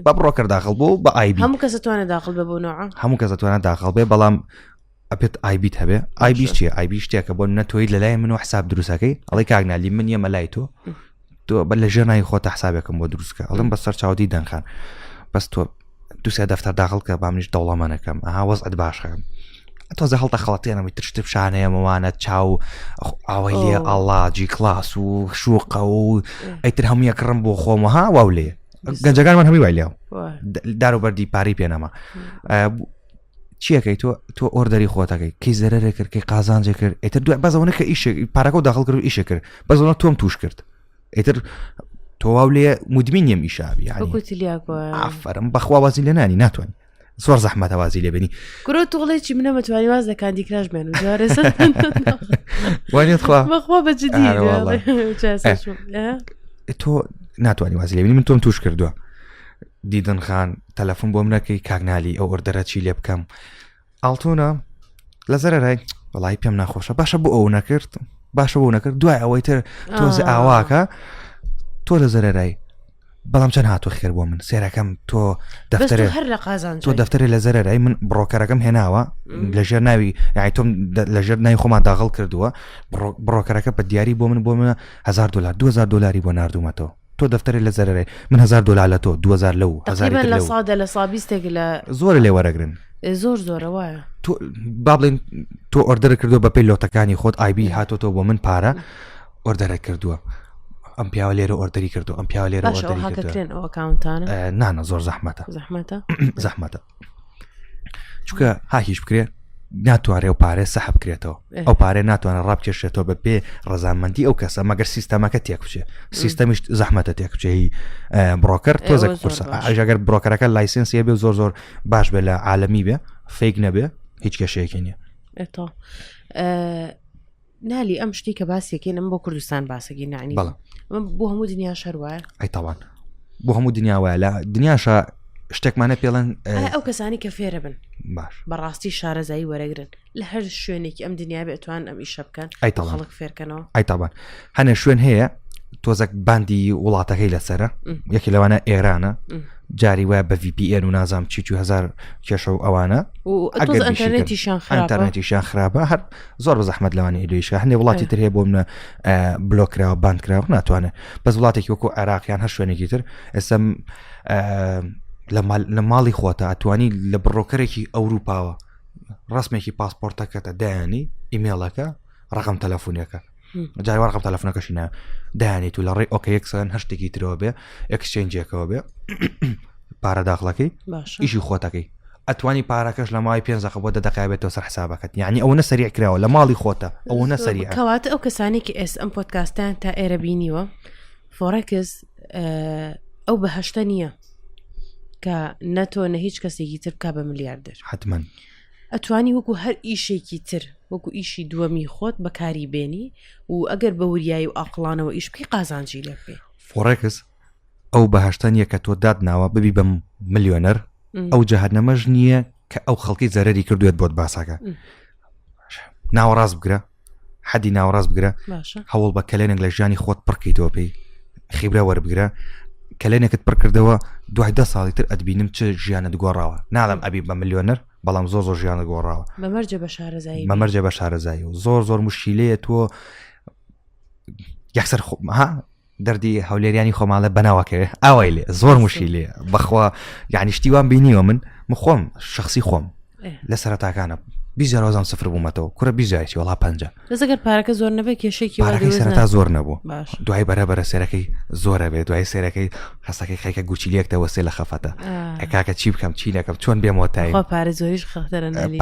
بە بڕۆکەر داخڵ بوو بە ئایبی هەموو کەس دەتوانێت داخڵ بێ بۆ نەوە هەموو کەس دەتوانێت داخڵ بێ بەڵام ئەپێت ئایبیت هەبێ ئایبیش چیە ئایبی شتێکە بۆ نەتۆی لەلای من و حساب دروستەکەی ئەڵی کاگنالی من یە مەلای تۆ بە لە ژێر ناوی خۆتە حسابێکم بۆ دروستکە ئەڵم بەسەر چاودی دەنخان بەس تۆ دووسێ دەفتەر داخڵ کە با منیش دەوڵەمەنەکەم ئەها وەزعت باشەکەم تۆزە هەڵتە خەڵەتێنەوەی ترشت شانەیەمەوانە چاو ئەوەی لێ ئەڵاجی کلاس و شوقە و ئەیتر هەموو یەکڕم بۆ خۆمەها واو لێ گەنجەکانمان هەمی وای لێو داروبەردی پاری پێنەما چیەکەی تۆ ئۆردەری خۆتەکەی کەی زەرەرە کرد کەی قازانجێ کرد ئیتر دوای بەزەوەنە کە ئیش پارەکە و داخڵ کرد و ئیشە کرد بەزەوەنە تۆم توش کرد ئیتر تۆ واو لێ مدمین یم ئیشابی ئافرم بەخوا وازی لێ نانی ناتوانانی زۆر زەحمەتە وازی لێ بینی گرۆ توڵێکی منە مەتوانی واز لە کاندی کراژ بێن و جارێ وانێت خوا بەخوا بەجددی تۆ ناتوانانی وازی لێ بینی من تۆم توش کردووە دیدن خان تەلەفۆن بۆ منەکەی کاگنالی ئەو ئۆردەرە چی لێ بکەم ئاڵتۆنە لە زەرەرای وەڵای پێم ناخۆشە باشە بۆ ئەو نەکرد باشە بۆ نەکرد دوای ئەوەی تر تۆزە ئاواکە تۆ لە زەرەرای بەڵام چەند هاتووە خێر بۆ من سێرەکەم تۆ دەفتەرێ لە زەرەرای من بڕۆکەرەکەم هێناوە لەژێر ناوی یعنی تۆم لەژێر ناوی خۆمان داخڵ کردووە بڕۆکەرەکە بە دیاری بۆ من $1000 $2000 بۆ ناردوومەتەوە تۆ دەفتەرێ لە زەرەرەی من $1000 لە تۆ 2000 لەو لە سادە لە سابیستێک لە زۆر لێ وەرەگرن زۆرە وایە تۆ با بڵێن تۆ ئۆردەر کردو بە پێی لۆتەکانی خۆت ئایبی هاتۆ بۆ من پارە ئۆردەرە کردووە ئەم پیاوە لێرە ئۆردەری کردو ئەم پیاوە لێرە نانە زۆر زەحمەتە چونکە هاهیش بکرێ ناتوانێ و پارێ سەحب کرێتەوە ئەو پارێ ناتوانێت ڕابکێشێتەوە بە پێ ڕەزامەندی ئەو کەسە مەگەر سیستەمەکە تێک بچێ سیستەمیش زەحمەتە تێک بچێ بڕۆکەر تۆزێک قورسە ئەگەر بڕۆکەرەکە لایسنسیە بێ زۆر باش بێ لە عالەمی بێ فێک نەبێ هیچ کێشەیەکی نییە نالی ئەم شتی کە باسیەکەین ئەم بۆ کوردستان باسەگی نانی بۆ هەموو دنیا شەروایە ئەیتاوان بۆ هەموو دنیا وایە لە دنیاشە شتێکمانە پێڵەن ئەو کەسانی کە فێرە بن باش بەڕاستی شارەزایی وەرەگرن لە هەر شوێنێکی ئەم دنیا بێتوان ئەم ئیشە بکەن خەڵک فێرکەنەوە ئەیتاوان هەنێ شوێن هەیە تۆزێک باندی وڵاتەکەی لەسرە یەکی لەوانە ئێرانە جاری وایە بە VPN و نازام چی 2000 کێشە و ئەوانە ئەتەرنێتیشان خراپە هەر زۆر بە زەحمەت لەوانە ئیلویشە هەندێک وڵاتی تر هەیە بۆ منە بلۆکراوە باندکراوە ناتوانێت بەس وڵاتێکی وەکو عێراقیان هەر شوێنێکی تر ئێستا لە ماڵی خۆتە ئەتوانی لە بڕۆکەرێکی ئەوروپاوە ڕسمێکی پاسپۆرتەکەتە دایانی ئیمێڵەکە ڕقم تەلەفۆنەکە جاریوە ڕقم تەلەفۆنەکەشی نا دایانیت و لە ڕێی ئۆکە یەکسان هەر شتێکی ترەوە بێ ئەکسچێنجێکەوە بێ پارە داخڵەکەی ئیشی خۆتەکەی ئەتوانی پارەکەش لە ماوەی 5 دقیقە بۆ 10 دقیقە بێتەوە سەر حسابەکەت یعنی ئەوە سەریع کراوە لە ماڵی خۆتە ئەوە سەریع کەواتە ئەو کەسانێکی ئەم پۆدکاستان تا ئێرە بینیوە فۆرەکس ئەو بەهەشتە نییە کە نەتۆ نە هیچ کەسێکی تر بکا بە ملیاردەر حتمما ئەتوانی وەکو هەر ئیشێکی تر وەکو ئیشی دووەمی خۆت بەکاری بێنی و ئەگەر بە وریایی و ئاقلانەوە ئیش بکەی قازانجی لێ بێ فۆرەکس ئەو بەهەشتە نییە کە تۆ دادناوە ببی بە ملیۆنەر ئەو جەهەنەمەش نییە کە ئەو خەڵکی زەرەری کردوێت بۆت باساکە ناوەڕاست بگرە حەدی ناوەڕاست بگرە هەوڵ بە کەلێنێک لە ژیانی خۆت پڕکەیتەوە پێی خیبرە وەربگرە کەلێنێکت پڕ کردەوە دوای 10 ساڵی تر ئەدبینم چ ژیانت گۆڕاوە ناڵم ئەبی بە ملیۆنەر بەڵام زۆر ژیانە گۆڕاوە بەمەرجە بە شارەزایی و زۆر مشکیلەیە تۆ یەکسەر دەردی هەولێریانی خۆماڵە بەناوەکەوێ ئاوای لێ زۆر مشکیلەیە بەخوا یعنی شتیوان بینیوە من خۆم شخصی خۆم لە سەرەتاکانە بیزارۆزان سفر بوومەتەوە کوڕە بیزایەتی وڵا 50 دەزەگەر پارەکە زۆر نەبێت کێشێکی سەرەتا زۆر نەبوو دوای بەرەبەرە سێرەکەی زۆرە بێت دوای سێرەکەی هەستەکەی خەیکە گوچیلەکتە وەسێ لە خەفەتە ئەکاکە چی بکەم چی نەکەم چۆن بێمەوەتایی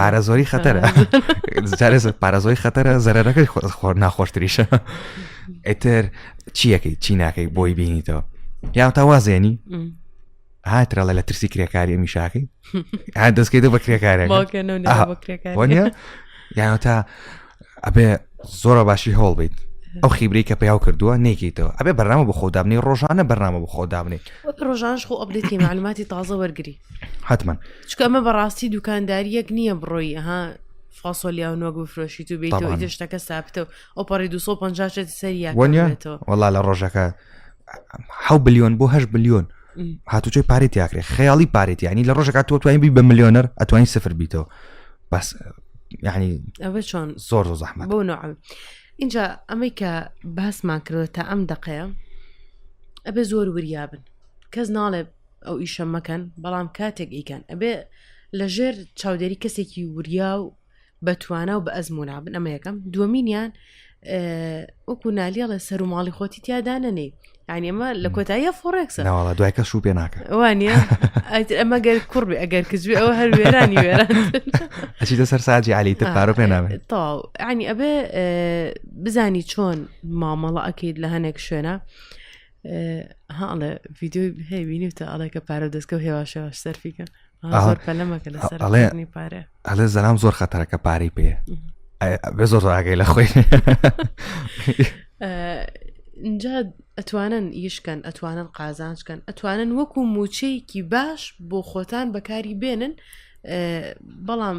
پارەزۆری خەتەرە پارەزۆری خەتەرە زەرەرەکەی خۆر ناخۆشتریشە ئێتر چیەکەی چی ناکەی بۆی بینیتەوە یا تاوازێنی هاترەڵە لە ترسی کرێکاری ئەمیشاکەی دەستکەیتە بە کرێکارێک یان تا ئەبێ زۆرە باشی هەوڵ بیت ئەو خیبری کە پێیاو کردووە نێکیتەوە ئەبێ بەرنامە بە خۆدابنی ڕۆژانە بەرنامە بە خۆدابنی ڕۆژانش خۆ ئەبدێتی معلوماتی تازە وەرگری حتمما چکە ئەمە بەڕاستی دوکانداریەک نییە بڕۆی ها فاسۆلیا و نوەگ بفرۆشیت و بیتەوە ئیتر شتەکە سابتەوە ئەو پەڕی 250 سەریەوە وەڵا لە ڕۆژەکە 7 بلیۆن بۆ 8 بلیۆن هاتوچۆی پارێت یاکرێ خەیاڵی پارێتی ینی لە ڕۆژەکە تۆ توانین بی بە ملیۆنەر ئەتوانین سفر بیتەوە بەس یعنی ئەوە چۆن زۆر زەحمەت بۆ نوع اینجا ئەمەی کە باسمان کردوە تا ئەم دقەیە ئەبێ زۆر وریابن کەس ناڵێ ئەو ئیشە مەکەن بەڵام کاتێک ئیکەن ئەبێ لەژێر چاودێری کەسێکی وریا و بەتوانە و بە ئەزمونابن ئەمە یەکەم دووەمینیان وەکو نالیاڵە سەر و ماڵی خۆتی تیادانەنێ یعنی ئەمە لە کۆتاییە فۆڕێکسە ناوەڵە دوای کەس شوو پێ ناکە وانە ئەمە گەر کوڕبێ ئەگەر کزوێ ئەوە هەر وێرانی وێران ئەچیتە سەر ساجی علیتر پارۆ پێ نامێت تاو ینی ئەبێ بزانی چۆن مامەڵە ئەکەیت لە هەنێک شوێنە هەڵێ ڤیددیۆی هەیە بینیتە ئەڵێکە پارە دەستکە و هێواشەوەش سەرفیکە زۆر پەلەمەکە لەسەرنی پارێ ئەڵێ زەرام زۆر خەتەرەکە پارەی پێ بێ زۆر ئاگەی لە خۆی اینجا ئەتوانن ئیشکەن ئەتوانن قازانچکەن ئەتوانن وەکو موچەیەکی باش بۆ خۆتان بەکاری بێنن بەڵام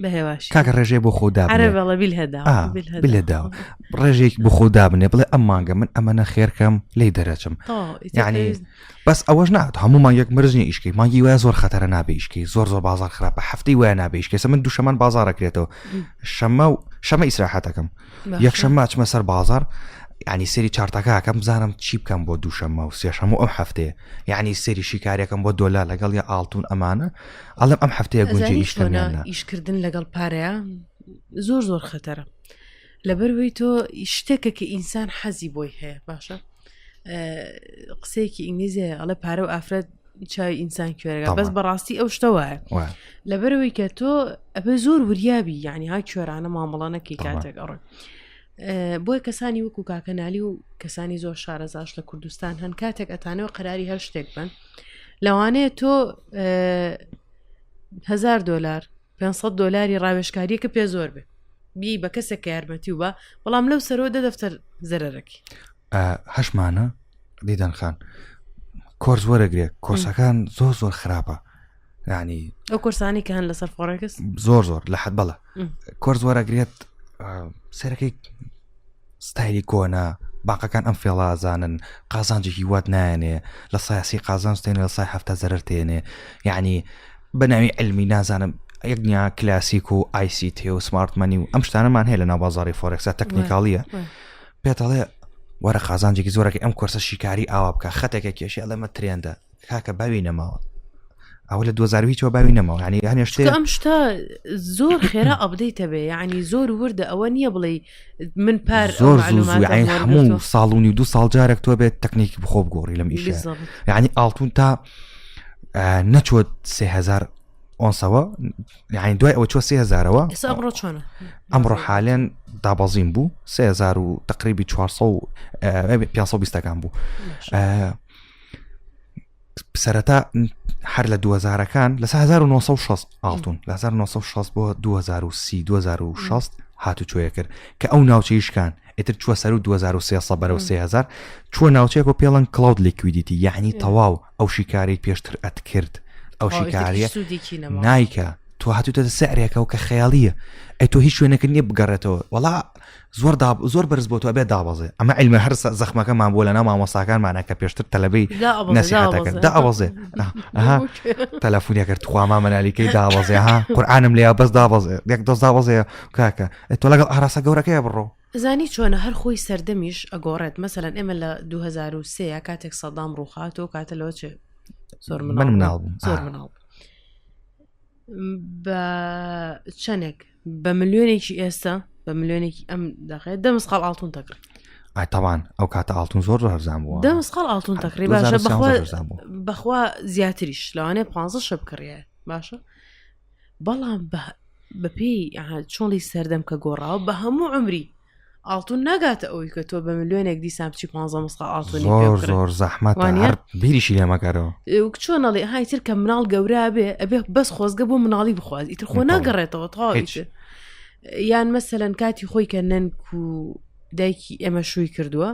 بە هێواشی کاکە ڕێژێ بۆ خۆدابڵە بلێداوە ڕێژێک بۆ خۆدابنێ بڵێ ئەم مانگە من ئەمەە خێرکەم لی دەرەچم یعنی بەس ئەوەش نات هەمومان یەک مرزنی ئیشکی مانگی وایە زۆر خەتەرە نابێ ئیشکی زۆر بازار خراپە هەفتەی وایە نابێ ئیشکێسە من دووشەمان بازارەکرێتەوە شەمە ئیسراحەتەکەم یەک شەمە ئەچمە سەر بازار یعنی سری چارتەکەکەم بزانم چی بکەم بۆ دووشەمە و سێشەمە و ئەم هەفتەیە یعنی سری شیکارێکم بۆ دۆلار لەگەڵ یا ئاڵتون ئەمانە ئەڵم ئەم هەفتەیە گونجی ئیشکردن ئیشکردن لەگەڵ پارەیە زۆر خەتەرە لەبەروەی تۆ شتێکە کە ئینسان حەزی بۆی هەیە باشە قسەیەکی ئینگلیزیە ئەڵێ پارە و ئافرەت چای ئینسان کوێرەکە بەس بەڕاستی ئەو شتە وایە لەبەرەوەی کە تۆ ئەبێ زۆر وریابی یعنی ها کوێرانە مامەڵە نەکەی کاتێک ئەڕۆی بۆی کەسانی وەکو کاکەنالی و کەسانی زۆر شارەزاش لە کوردستان هەن کاتێک ئەتانەوە قەراری هەر شتێک بن لەوانەیە تۆ $1000 $500 ڕاوێژکاریەکە پێ زۆر بێ بی بە کەسێک یارمەتی و بە بەڵام لەو سەرۆدە دەفتەر زەرەرەکی هەشمانە دیدەن خان کۆرس وەرەگرێت کۆرسەکان زۆر خراپە یعنی ئەو کورسانی کە هەن لەسەر فۆڕێکس زۆر لە حەد بەڵە کۆرس وەرەگرێت سەرەکەی ستایلی کۆنا باقەکان ئەم فێڵازانن قازانجێکی وات نایەنێ لە سایاسی قازانستێنێ لە سای هەفتە زەرەر تێنێ یعنی بەناوی علمی نازانم یەکنیا کلاسیک و ICT و سمارتمەنی و ئەم شتانەمان هەیە لە ناو بازاڕی فۆرێکسە تەکنیکاڵیە پێتەڵێ وەرە قازانجێکی زۆرەکە ئەم کورسە شیکاری ئاوا بکە خەتێکە کێشی ئەڵەمە ترێندە کاکە باوی نەماوە ئەوە لە 2020 باوی نەماوە ینی هەنێ شتێ ئەم شتە زۆر خێرا ئەبدەیتە بێ یعنی زۆر وردە ئەوە نییە بڵێ من پار زۆر هەموو ساڵونی 2 ساڵ جارێک تۆ بێت تەکنیکی بخۆ بگۆڕی لەم ئیشە یعنی ئاڵتون تا نەچۆت 3000 ئۆنسەوە یعنی دوای ئەوە چۆ 3000ەوە ئەمڕۆ چۆنە ئەمڕۆ حالێن دابەزیم بوو 3000 و تقریبی 520 بوو سەرەتا هەر لە 2000ەکان لە 1960 ئاڵتون لە 1960 بۆ 2030 2060 هاتو چۆیە کرد کە ئەو ناوچەیشکان ئیتر چوە سەر و 2300 بەرەو 3000 چوە ناوچەیەک و پێڵەن کلاود لیکویدیتی یعنی تەواو ئەو شیکاری پێشتر ئەتکرد ئەو شیکاریە نایکە تۆ هاتوتە سەرێکە و کە خەیاڵیە ئەی تۆ هیچ شوێنەکە نییە بگەڕێتەوە وەڵا زۆر بەرز بۆ تۆ بێ دابەزێ ئەمە علمە هەر زەخمەکەمان بۆ لە ناو مامۆستاکانمانە کە پێشتر تەلەبەی نەسیحەتەکە دابەزێ تەلەفۆنیا کرد خواما مەنالیکەی دابەزێ ها قورئانم لێ بەس دابەزێ یەک دۆست دابەزێ کاکە تۆ لەگەڵ ئاراسە گەورەکەیە بڕۆ زانی چۆنە هەر خۆی سەردەمیش ئەگۆڕێت مەسەلەن ئێمە لە 2023 کاتێک سەدام ڕووخات و کاتەلەوە چ زۆر مناڵ زۆر مناڵ بە چەندێک بە ملیۆنێکی ئێستا بە ملیۆنێکی ئەم دەخێت 10 مسقال ئاڵتون تەکڕ تاوان ئەو کاتە ئاڵتون زۆر هەرزان بووە 10 مسقال ئاڵتون تەکڕی باشە بەخوا زیاتریش لەوانەیە 15 شەب کڕیە باشە بەڵام بەپێی چۆڵی سەردەم کە گۆڕاوە بە هەموو عمری ئاڵتون ناگاتە ئەوی کە تۆ بە ملیۆنێک دیسان بچی 15 مسقال ئاڵتونی زۆر زەحمەت بیریشی لێمەکەرەوە چۆنەڵێ هایتر کە مناڵ گەورە بێ ئەبێ بەس خۆزگە بۆ مناڵی بخواز ئیتر خۆ ناگەڕێتەوە تاویتر یان مەسەلەن کاتی خۆی کە نەنک و دایکی ئێمە شووی کردووە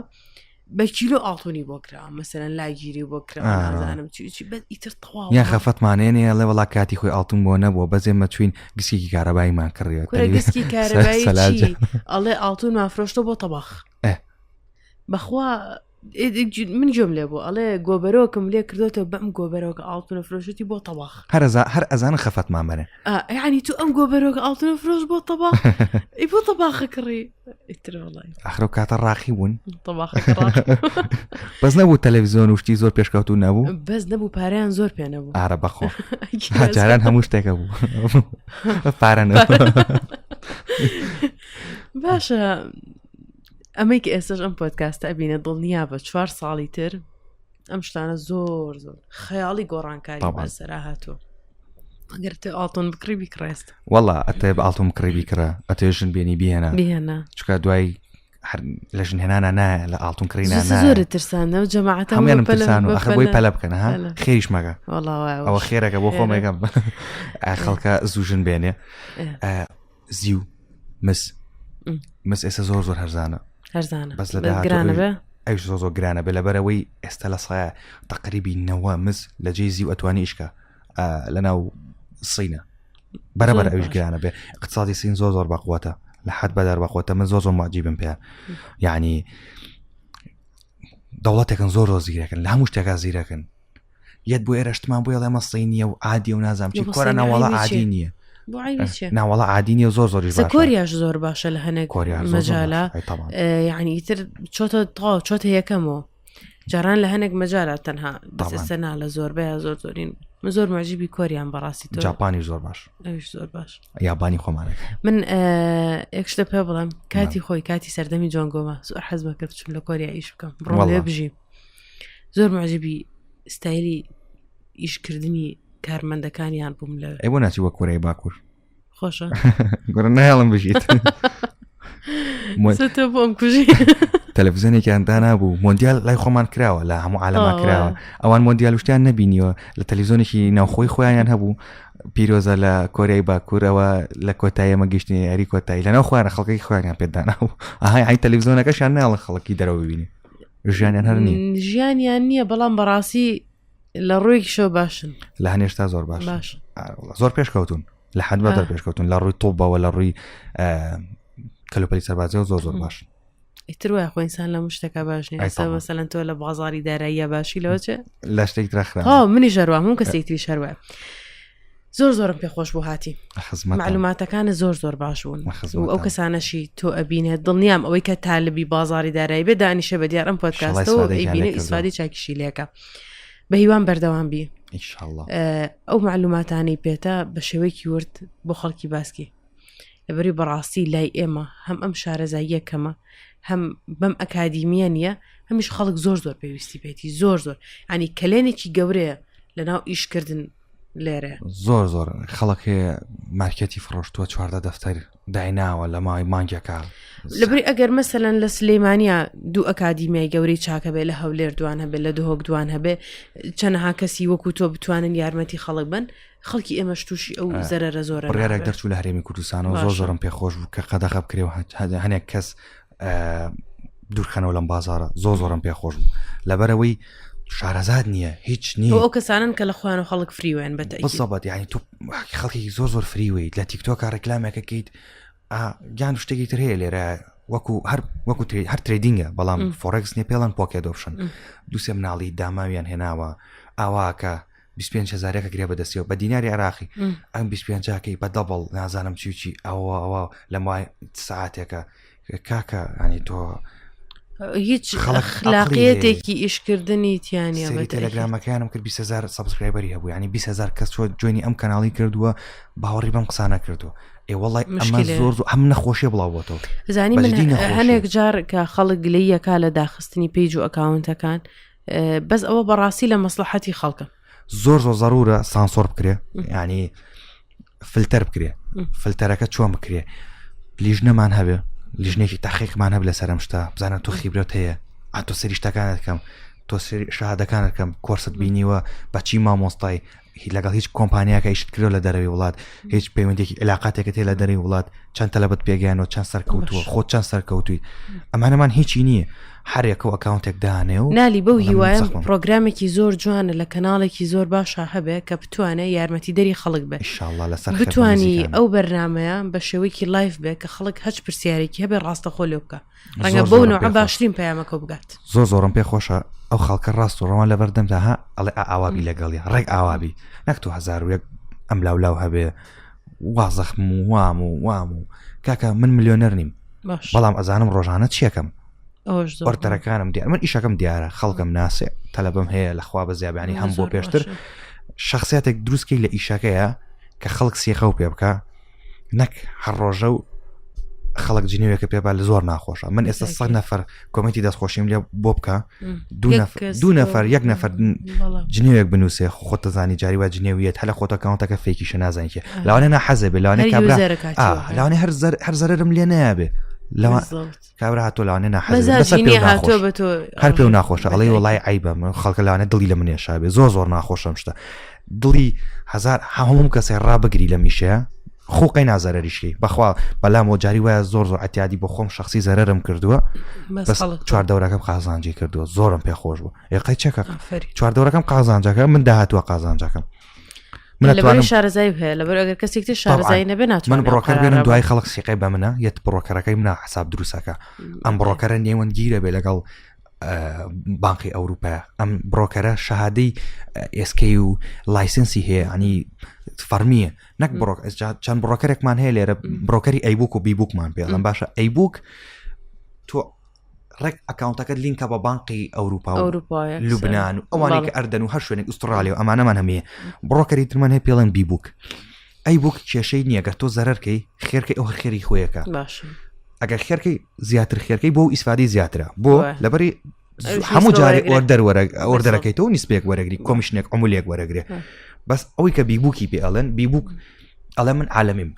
بە کیلۆ ئاڵتونی بۆ کرا مەسەلەن لاگیری بۆ کرا نازانم چی بە ئیتر تەواو یان خەفەتمانێنێ لە وڵا کاتی خۆی ئاڵتون بۆ نەبووە بەزێمە چوین گسکی کارەباییمان کڕیە گسکی کارەبایی ئەڵێ ئاڵتونمان فرۆشتە بۆ تەباخ بەخوا من جۆم لێ بۆ ئەڵێ گۆبەرۆکم لێ کردوتە بەم گۆبەرۆکە ئاڵتونە فرۆشتی بۆ تەباخ هەر ئەزانە خەفەتمان بەرێ یعنی تو ئەم گۆبەرۆکە ئاڵتونە فرۆش بۆ تەباخ ئی بۆ تەباخە کڕی ئیتر وەڵای ئەخرە کاتە ڕاقی بوون تەباخەکە بەس نەبوو تەلەڤیزیۆن و شتی زۆر پێشکەوتو نەبوو بەس نەبوو پارەیان زۆر پێ نەبوو ئارە بەخۆ جاران هەموو شتێکە بوو پارە نەبوو باشە ئەمەی کە ئێستش ئەم پۆدکاستە ئەبینە دڵنیا بە 4 ساڵی تر ئەم شتانە زۆر خەیاڵی گۆڕانکاری بەسەرا هاتووە ئەگەر تێ ئاڵتون بکڕی بیکڕێست وەڵا ئەتێ ئاڵتون بکڕی بیکڕە ئەتێژن بێنی بێنە چکە دوای لە ژن هێنانە نایە لە ئاڵتون کڕینە زۆر ترسانە و جەماعەت هەموویانم ترسان و ئەخر بۆی پەلە بکەن ها خێریش مەگە ئەوە خێرەکە بۆ خۆمێگەم خەڵکە زوژن بێنێ زیو مس ئێستا زۆر هەرزانە بەس لە گرانە بێ ئەوش زۆر گرانە بێ لەبەرەوەی ئێستا لە سایە تقریبی 90 مس لە جێی زیو ئەتوانی ئیشکە لەناو سینە بەرەبەر ئەوش گرانە بێ اقتصادی سین زۆر بەقوتە لە حد بەدار بەخۆتە من زۆر معجیبم پێیان یعنی دەوڵەتێکن زۆر زیرەکەن لە هەموو شتێکا زیرەکەن یەت بۆ ئێرەشتمان بۆ ئێمە سینیە و عادی و نازام چی کۆرە ناوەڵە عادی نییە ناوەڵە عادی نیە زۆر کۆریاش زۆر باشە لە هەنێک مەجالە یعنی ئیتر چۆتە یەکەمەوە جاران لە هەنێک مەجالە تەنها بەسەنا لە زۆربەیە زۆرین من زۆر معجیبی کۆریان بەڕاستی تۆ جاپانی زۆر باش ئەوش زۆر باش یابانی خۆمانێک من یەک شتە پێ بڵم کاتی خۆی کاتی سەردەمی جۆنگۆمە زۆر حەزمە کرد چون لە کۆریا ئیش بکەم بڕۆ لێ بژیم زۆر معجیبی ستایلی ئیشکردنی کارمەندەکانیان بووم لە ئەی بۆ ناچی وە کۆرەی باکوور خۆشە گۆرە نایڵم بژیت تۆ بۆم کوژی تەلەڤیزیۆنێکیان دانابوو مۆندیال لای خۆمان کراوە لە هەموو عالەما کراوە ئەوان مۆندیال شتیان نەبینیوە لە تەلەڤیزیۆنێکی ناوخۆی خۆیان هەبوو پیرۆزە لە کۆریای باکوورەوە لە کۆتایی ئەمە گەشتنی یاری کۆتایی لەناو خۆیانە خەڵکی خۆیان پێداناو ئاهای تەلەڤیزیۆنەکەشیان ناڵە خەڵکی دەرەوە ببینی ژیانیان هەر نییە ژیانیان نییە بەڵام بەڕاستی لە ڕووی شۆ باشن لە هەنێشتا زۆر باش زۆر پێشکەوتون لە حد بەدە پێشکەوتون لە ڕووی تۆبەوە لە ڕووی کەلوپەلی سەربازیەوە زۆر باش ئیتر وایە خۆئینسان لە شتێکە باش نیە ئێستا مەسەلەن تۆ لە بازاڕی داراییە باشی لەوەچێ لە شتێک درەخرا منی ژەروە هەموو کەسێکی شەروە زۆرم پێخۆش بوو هاتی معلوماتەکانە زۆر باش بوون و ئەو کەسانەشی تۆ ئەبینێت دڵنیام ئەوەی کە تالبی بازاری دارایی بێ دانیشە بە دیار ئەم پۆدکاستەوە ئەیبینێ ئیسفادی چاکیشی لێکە بە هیوان بەردەوام بی ئەو معلوماتانەی پێتە بە شێوەیەکی ورد بۆ خەڵکی باسکی لەبەری بەڕاستی لای ئێمە هەم ئەم شارەزاییە کەمە هەم بەم ئەکادیمیە نییە هەمیش خەڵک زۆر پێویستی پێێتی زۆر ینی کلێنێکی گەورەیە لە ناو ئیشکردن لێرە زۆر خەڵک مارکەتی فڕۆشتووە 14 دەفتەر دایناوە لە مای مانگەکە لەبری ئەگەر مەسەلەن لە سلەیمانیا دوو ئەکادیمیای گەورەی چاکە بێ لە هەولێر دوان هەبێ لە دهۆک دوان هەبێ چەندەها کەسی وەکو تۆ بتوانن یارمەتی خەڵک بن خەڵکی ئێمەش تووشی ئەو زەرەرە زۆرە بڕیارێک دەرچوو لە هەرێمی کوردستانەوە زۆرم پێخۆش بوو کە قەدەغە بکرێەوە هەنێک کەس دوورخەنەوە لەم بازارە زۆرم پێخۆش بوو لەبەرەوەی شارەزاد نییە هیچ نییە ئەو کەسانن کە لە خۆیان و خەڵک فریوێن بەسەبەت یعنی تۆ خەڵکی زۆر فریوەیت لە تیکتۆکە ڕێکلامێکەکەیت گیان شتێکی تر هەیە لێرە وەکو هەر ترێدینگە بەڵام فۆرەکس نیە پێڵەن پۆکێت ئۆپشن دووسێ مناڵی داماویان هێناوە ئاواکە 25,000 گرێ بەدەستیەوە بە دیناری عراقی ئەم 25کەی بە دەبڵ نازانم چیوچی ئەوە لە مای ساعتێکە کاکە ینی تۆ هیچ خلاقیەتێکی ئیشکردنی تیانە بە تەلەگرامەکانم کرد 20,000 سابسکرایبەری هەبوو ینی 20,000 کەس جوێنی ئەم کەناڵی کردووە باوەڕی بەم قسانە کردو وڵی ئەمە زۆر هەم نەخۆشیە بڵاوبەوە زانی من هەنێک جار کە خەڵک گلەیەکە لە داخستنی پیج و ئەکاونتەکان بەس ئەوە بەڕاستی لە مەسلحەتی خەڵکە زۆر ضرورە سانسۆر بکرێ ینی فلتەر بکرێ فلتەرەکە چۆن بکرێ لیژنەمان هەبێ لیژنێکی تاقیقمان هەب لە سەرم شتا بزانە تۆ خیبرەت هەیە تۆ سەری شتەکانت کەم تۆ شەهادەکانت کەم کۆرست بینیوە بەچی مامۆستای لەگەڵ هیچ کۆمپانیاکە ئیشت کردو لە دەرەوەی وڵات هیچ پەیوەندێکی علاقاتێکت هەیە لە دەرەوەی وڵات چەند تەلەبەت پێگەیانەوە چەند سەرکەوتووە خۆت چەند سەرکەوتووی ئەمانەمان هیچی نییە هەرێکە و ئەکاونتێک دانێ و نالی بەو هیوایە پرۆگرامێکی زۆر جوانە لە کەناڵێکی زۆر باشە هەبێ کە بتوانێت یارمەتی دەری خەڵک بێ ئینشاءالله لەسەر بتوانی ئەو بەرنامەیە بە شێوەیەکی لایف بێ کە خەڵک هەچ پرسیارێکی هەبێ ڕاستەخۆ لێ بکە ڕەنگە بەو نوع باشترین پەیامەکە بگات زۆرم پێخۆشە ئەو خەڵکە ڕاست و ڕەوان لە بەردەمدا ها ئەڵێ ئاوابی لەگەڵی ڕێک ئاوابی نەک تۆ 1001 ئەم لاو هەبێ وازەخم و وام و کاکە من ملیۆنەر نیم بەڵام ئەزانم ڕۆژانە چیەکەم ئۆردەرەکانم دیار من ئیشەکەم دیارە خەڵکم ناسێ تەلەبم هەیە لەخوا بە زیابانی هەم بۆ پێشتر شخصیاتێک دروستکەی لە ئیشەکەیە کە خەڵک سیخە و پێ بکە نەک هەر ڕۆژە و خەڵک جنێوێکە پێبا لە زۆر ناخۆشە من ئێستا 100 نەفەر کۆمەتی دەستخۆشیم لێ بۆ بکە دو نەفەر یەک نەفەر جنێوێک بنووسێ خۆت دەزانی جاریوا جنێویەت هەلە خۆتە کاونتەکە فێکیشە نازانیکە لاوانە ناحەزێ بێ لاوانە کابرا لاوانە هەر زەرم لێ نایابێ لەوە کابرا هاتۆ لاوانە ناحەزێ هەر پێ و ناخۆشە ئەڵێ وڵای عیبە من خەڵکە لاوانە دڵی لە منێشا بێ زۆر ناخۆشەم شتە دڵی هەزار هەموو کەسێ ڕابگری لە میشەیە خۆقی نازەرریشی بەخوا بەلام جاری وایە زۆر ئەتیادی بۆ خۆم شخصی زەرم کردووە چواردەورەکەم قازانجی کردووە زۆرم پێخۆش بوو یقی چەکە چواردەورەکەم قازانجەکە من داهاتوە قازانجەکەم من شارەزای هەیە لەبەر ئەگەر کەسێکی شارەزای نەبێ ناتوانێت من بڕۆکەر بێنم دوای خەڵک سیقی بە منە یەت بڕۆکەرەکەی منە حساب دروستەکە ئەم بڕۆکەرە نێوەندگیرە بێ لەگەڵ بانقی ئەوروپا ئەم بڕۆکەرە شەهادەی ئێسکەی و لایسنسی هەیە ئەنی فەرمیە نەک چەند بڕۆکەرێکمان هەیە لێرە بڕۆکەری ئەیبوک و بیبووکمان پێ لەم باشە ئەیبوک تۆ ڕێک ئەکاونتەکەت لینکە بە بانقی ئەوروپا و لوبنان و ئەوانێک کە ئەردەن و هەر شوێنێک ئوسترالیا و ئەمانەمان هەمەیە بڕۆکەری ترمان هەیە پێڵێن بیبوک ئەیبوک کێشەی نییە گە تۆ زەرەرکەی خێرکەی ئەو خێری خۆیەکە ئەگەر خێرکەی زیاتر خێرکەی بۆ ئیسفادی زیاترە بۆ لەبەری هەموو جارێک ئۆردەرەکەی تۆ نیسبێک وەرەگری کۆمیشنێک ئەمولێک وەرەگرێ بەس ئەوەی کە بیبووکی پێ ئەڵێن بیبووک ئەڵێ من عالەمیم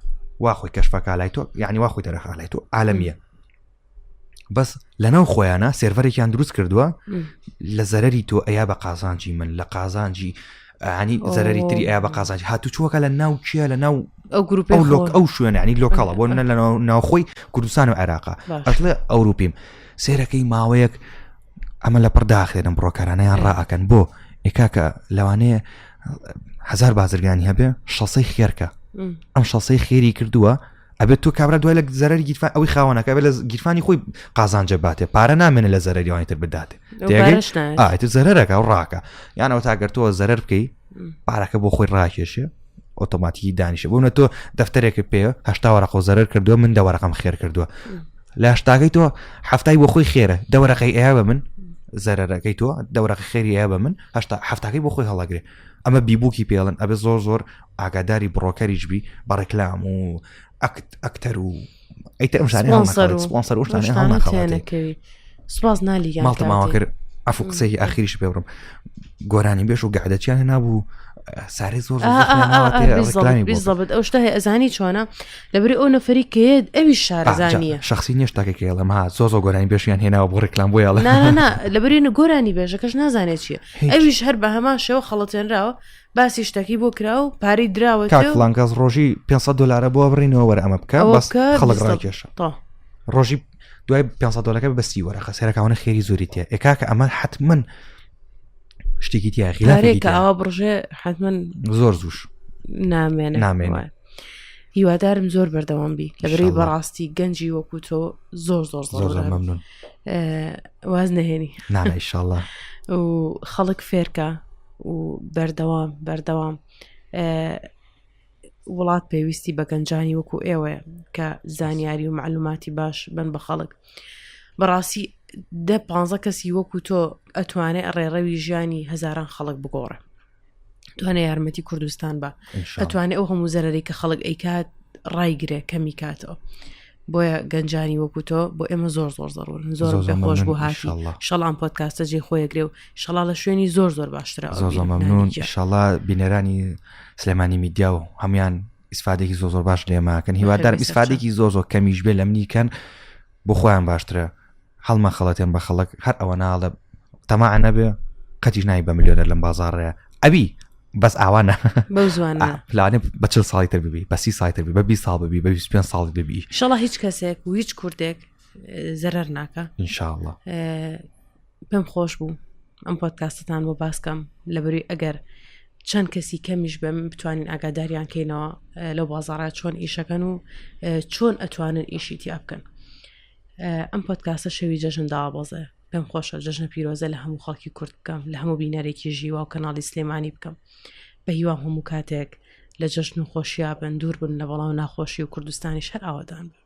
واخۆی کەشفەکە لای تۆ یعنی واخۆی دەرەخە لای تۆ عالەمیە بەس لەناو خۆیانە سێڤەرێکیان دروست کردووە لە زەرەری تۆ ئەیا بە قازانجی من لە قازانجی عنی زەرەری تری ئەیا بە قازانجی هاتو چووەکە لە ناو کیە لە ناو ئەو شوێنە ینی لۆکەڵە بۆ لە ناوخۆی کوردستان و عێراقا ئەڵێ ئەوروپیم سێرەکەی ماوەیەک ئەمە لە پڕداخێنم بڕۆکارانەیان ڕائەکەن بۆ ئێکاکە لەوانەیە 1000 بازرگانی هەبێ شەسەی خێرکە ئەم شەسەی خێری کردووە ئەبێت تۆ کابرا دوای لە زەرەری گیرفان ئەوەی خاوەنەکە بێت لە گیرفانی خۆی قازانجە باتێ پارە نامێنە لە زەرەریوانی تر بداتێ تێگەیت زەرەرەکە و ڕاکە یانەوە تاگەر تۆ زەرەر بکەی پارەکە بۆ خۆی ڕاکێشێ ئۆتۆماتیکی دانیشە بۆنە تۆ دەفتەرێکە پێ 80 وەرەقە زەرەر کردووە من 10 وەرەقەم خێر کردووە لە هەشتاگەی تۆ هەفتای بۆ خۆی خێرە 10 وەرەقەی ئەیا بە من زەرەرەکەی تۆ 10 وەرەقەی خێری ئەیا بە من هەفتاکەی بۆ خۆی هەڵەگرێ ئەمە بیبووکی پێڵن ئەبێ زۆر ئاگاداری بڕۆکەریش بی بە ڕێکلام و ئەکتەر و ئەیتە ئەمشانسپۆنسەر وشتانەکەوی سپاس نالی ماڵتە ماوە کرد ئەفو قسەی ئاخریش پێ بڕم گۆرانی بێش و گەعدەچیان هێنابوو سارێ زۆر زۆر ئەو شتە هەیە ئەزانی چۆنە لەبەری ئەو نەفەری کێت ئەوی شارەزانیە شخصی نیشتاکە کێڵم ها زۆ گۆرانی بێشیان هێناوە بۆ ڕێکلام بۆ یاڵە لەبەرێنە گۆرانی بێژەکەش نازانێت چییە ئەویش هەر بە هەمان شێوە خەڵەتێنراوە باسی شتێکی بۆ کرا و پارەی دراوە کاکڵانگاز ڕۆژی 500 دلار بۆ بڕینەوە وەرە ئەمە بکە بەس خەڵک ڕاکێشە ڕۆژی دوای 500 دلارەکە بەستی وەرەخە سێرەکەوانە خێری زۆری تێ ئێکاکە ئەمە حتمما شتێکی تیا خلافێکە ئەوە بڕژێ حتمما زۆر زوش نامێنێ هیوادارم زۆر بەردەوام بی لەبەرەی بەڕاستی گەنجی وەکو تۆ زۆر مەمنون واز نەهێنی ئینشاءڵڵا و خەڵک فێرکە و بەردەوام وڵات پێویستی بە گەنجانی وەکو ئێوە کە زانیاری و معلوماتی باش بن بە خەڵک بەڕاستی 10-15 کەسی وەکو تۆ ئەتوانێ ڕێڕەوی ژیانی هەزاران خەڵک بگۆڕێ توانێ یارمەتی کوردستان بە ئەتوانێ ئەو هەموو زەرەری کە خەڵک ئەیکات ڕایگرێ کەمی کاتەوە بۆیە گەنجانی وەکو تۆ بۆ ئێمە زۆر زەڕورن زۆر پێخۆش بوو هاتی شەڵام پۆدکاستە جێ خۆیەگرێ و شەڵا لە شوێنی زۆر باشترە زۆر مەمنون ئینشاڵڵا بینەرانی سلێمانی میدیا و هەمویان ئیسفادێکی زۆر باش لێماکەن هیوادارم ئیسفادێکی زۆر کەمیش بێ لە منیکەن بۆ خۆیان باشترە هەڵمە خەڵەتێن بە خەڵک هەر ئەوە ناڵە تەماع نەبێ قەتیش نای بە ملیۆنەر لەم بازاڕەیە ئەبی بەس ئاوانە بەو زوانە پلانێ بە 40 ساڵی تر ببی بە 30 ساڵی تر ببی بە 20 ساڵ ببی بە 25 ساڵی ببی ئینشاڵڵا هیچ کەسێک و هیچ کوردێک زەرەر ناکە ئینشاءڵڵا پێم خۆش بوو ئەم پۆدکاستتان بۆ باسکەم لەبەری ئەگەر چەند کەسی کەمیش بێم بتوانین ئاگاداریان کەینەوە لەو بازاڕە چۆن ئیشەکەن و چۆن ئەتوانن ئیشی تیا بکەن ئەم پۆدکاستە شەوی جەژن داوابەزێ پێم خۆشە جەژنە پیرۆزە لە هەموو خەڵکی کورد بکەم لە هەموو بینەرێکی ژیوا و کەناڵی سلێمانی بکەم بە هیوام هەموو کاتێک لە جەژن و خۆشییا بن دوور بن لە بەڵاو ناخۆشی و کوردستانی شەر ئاوادان بن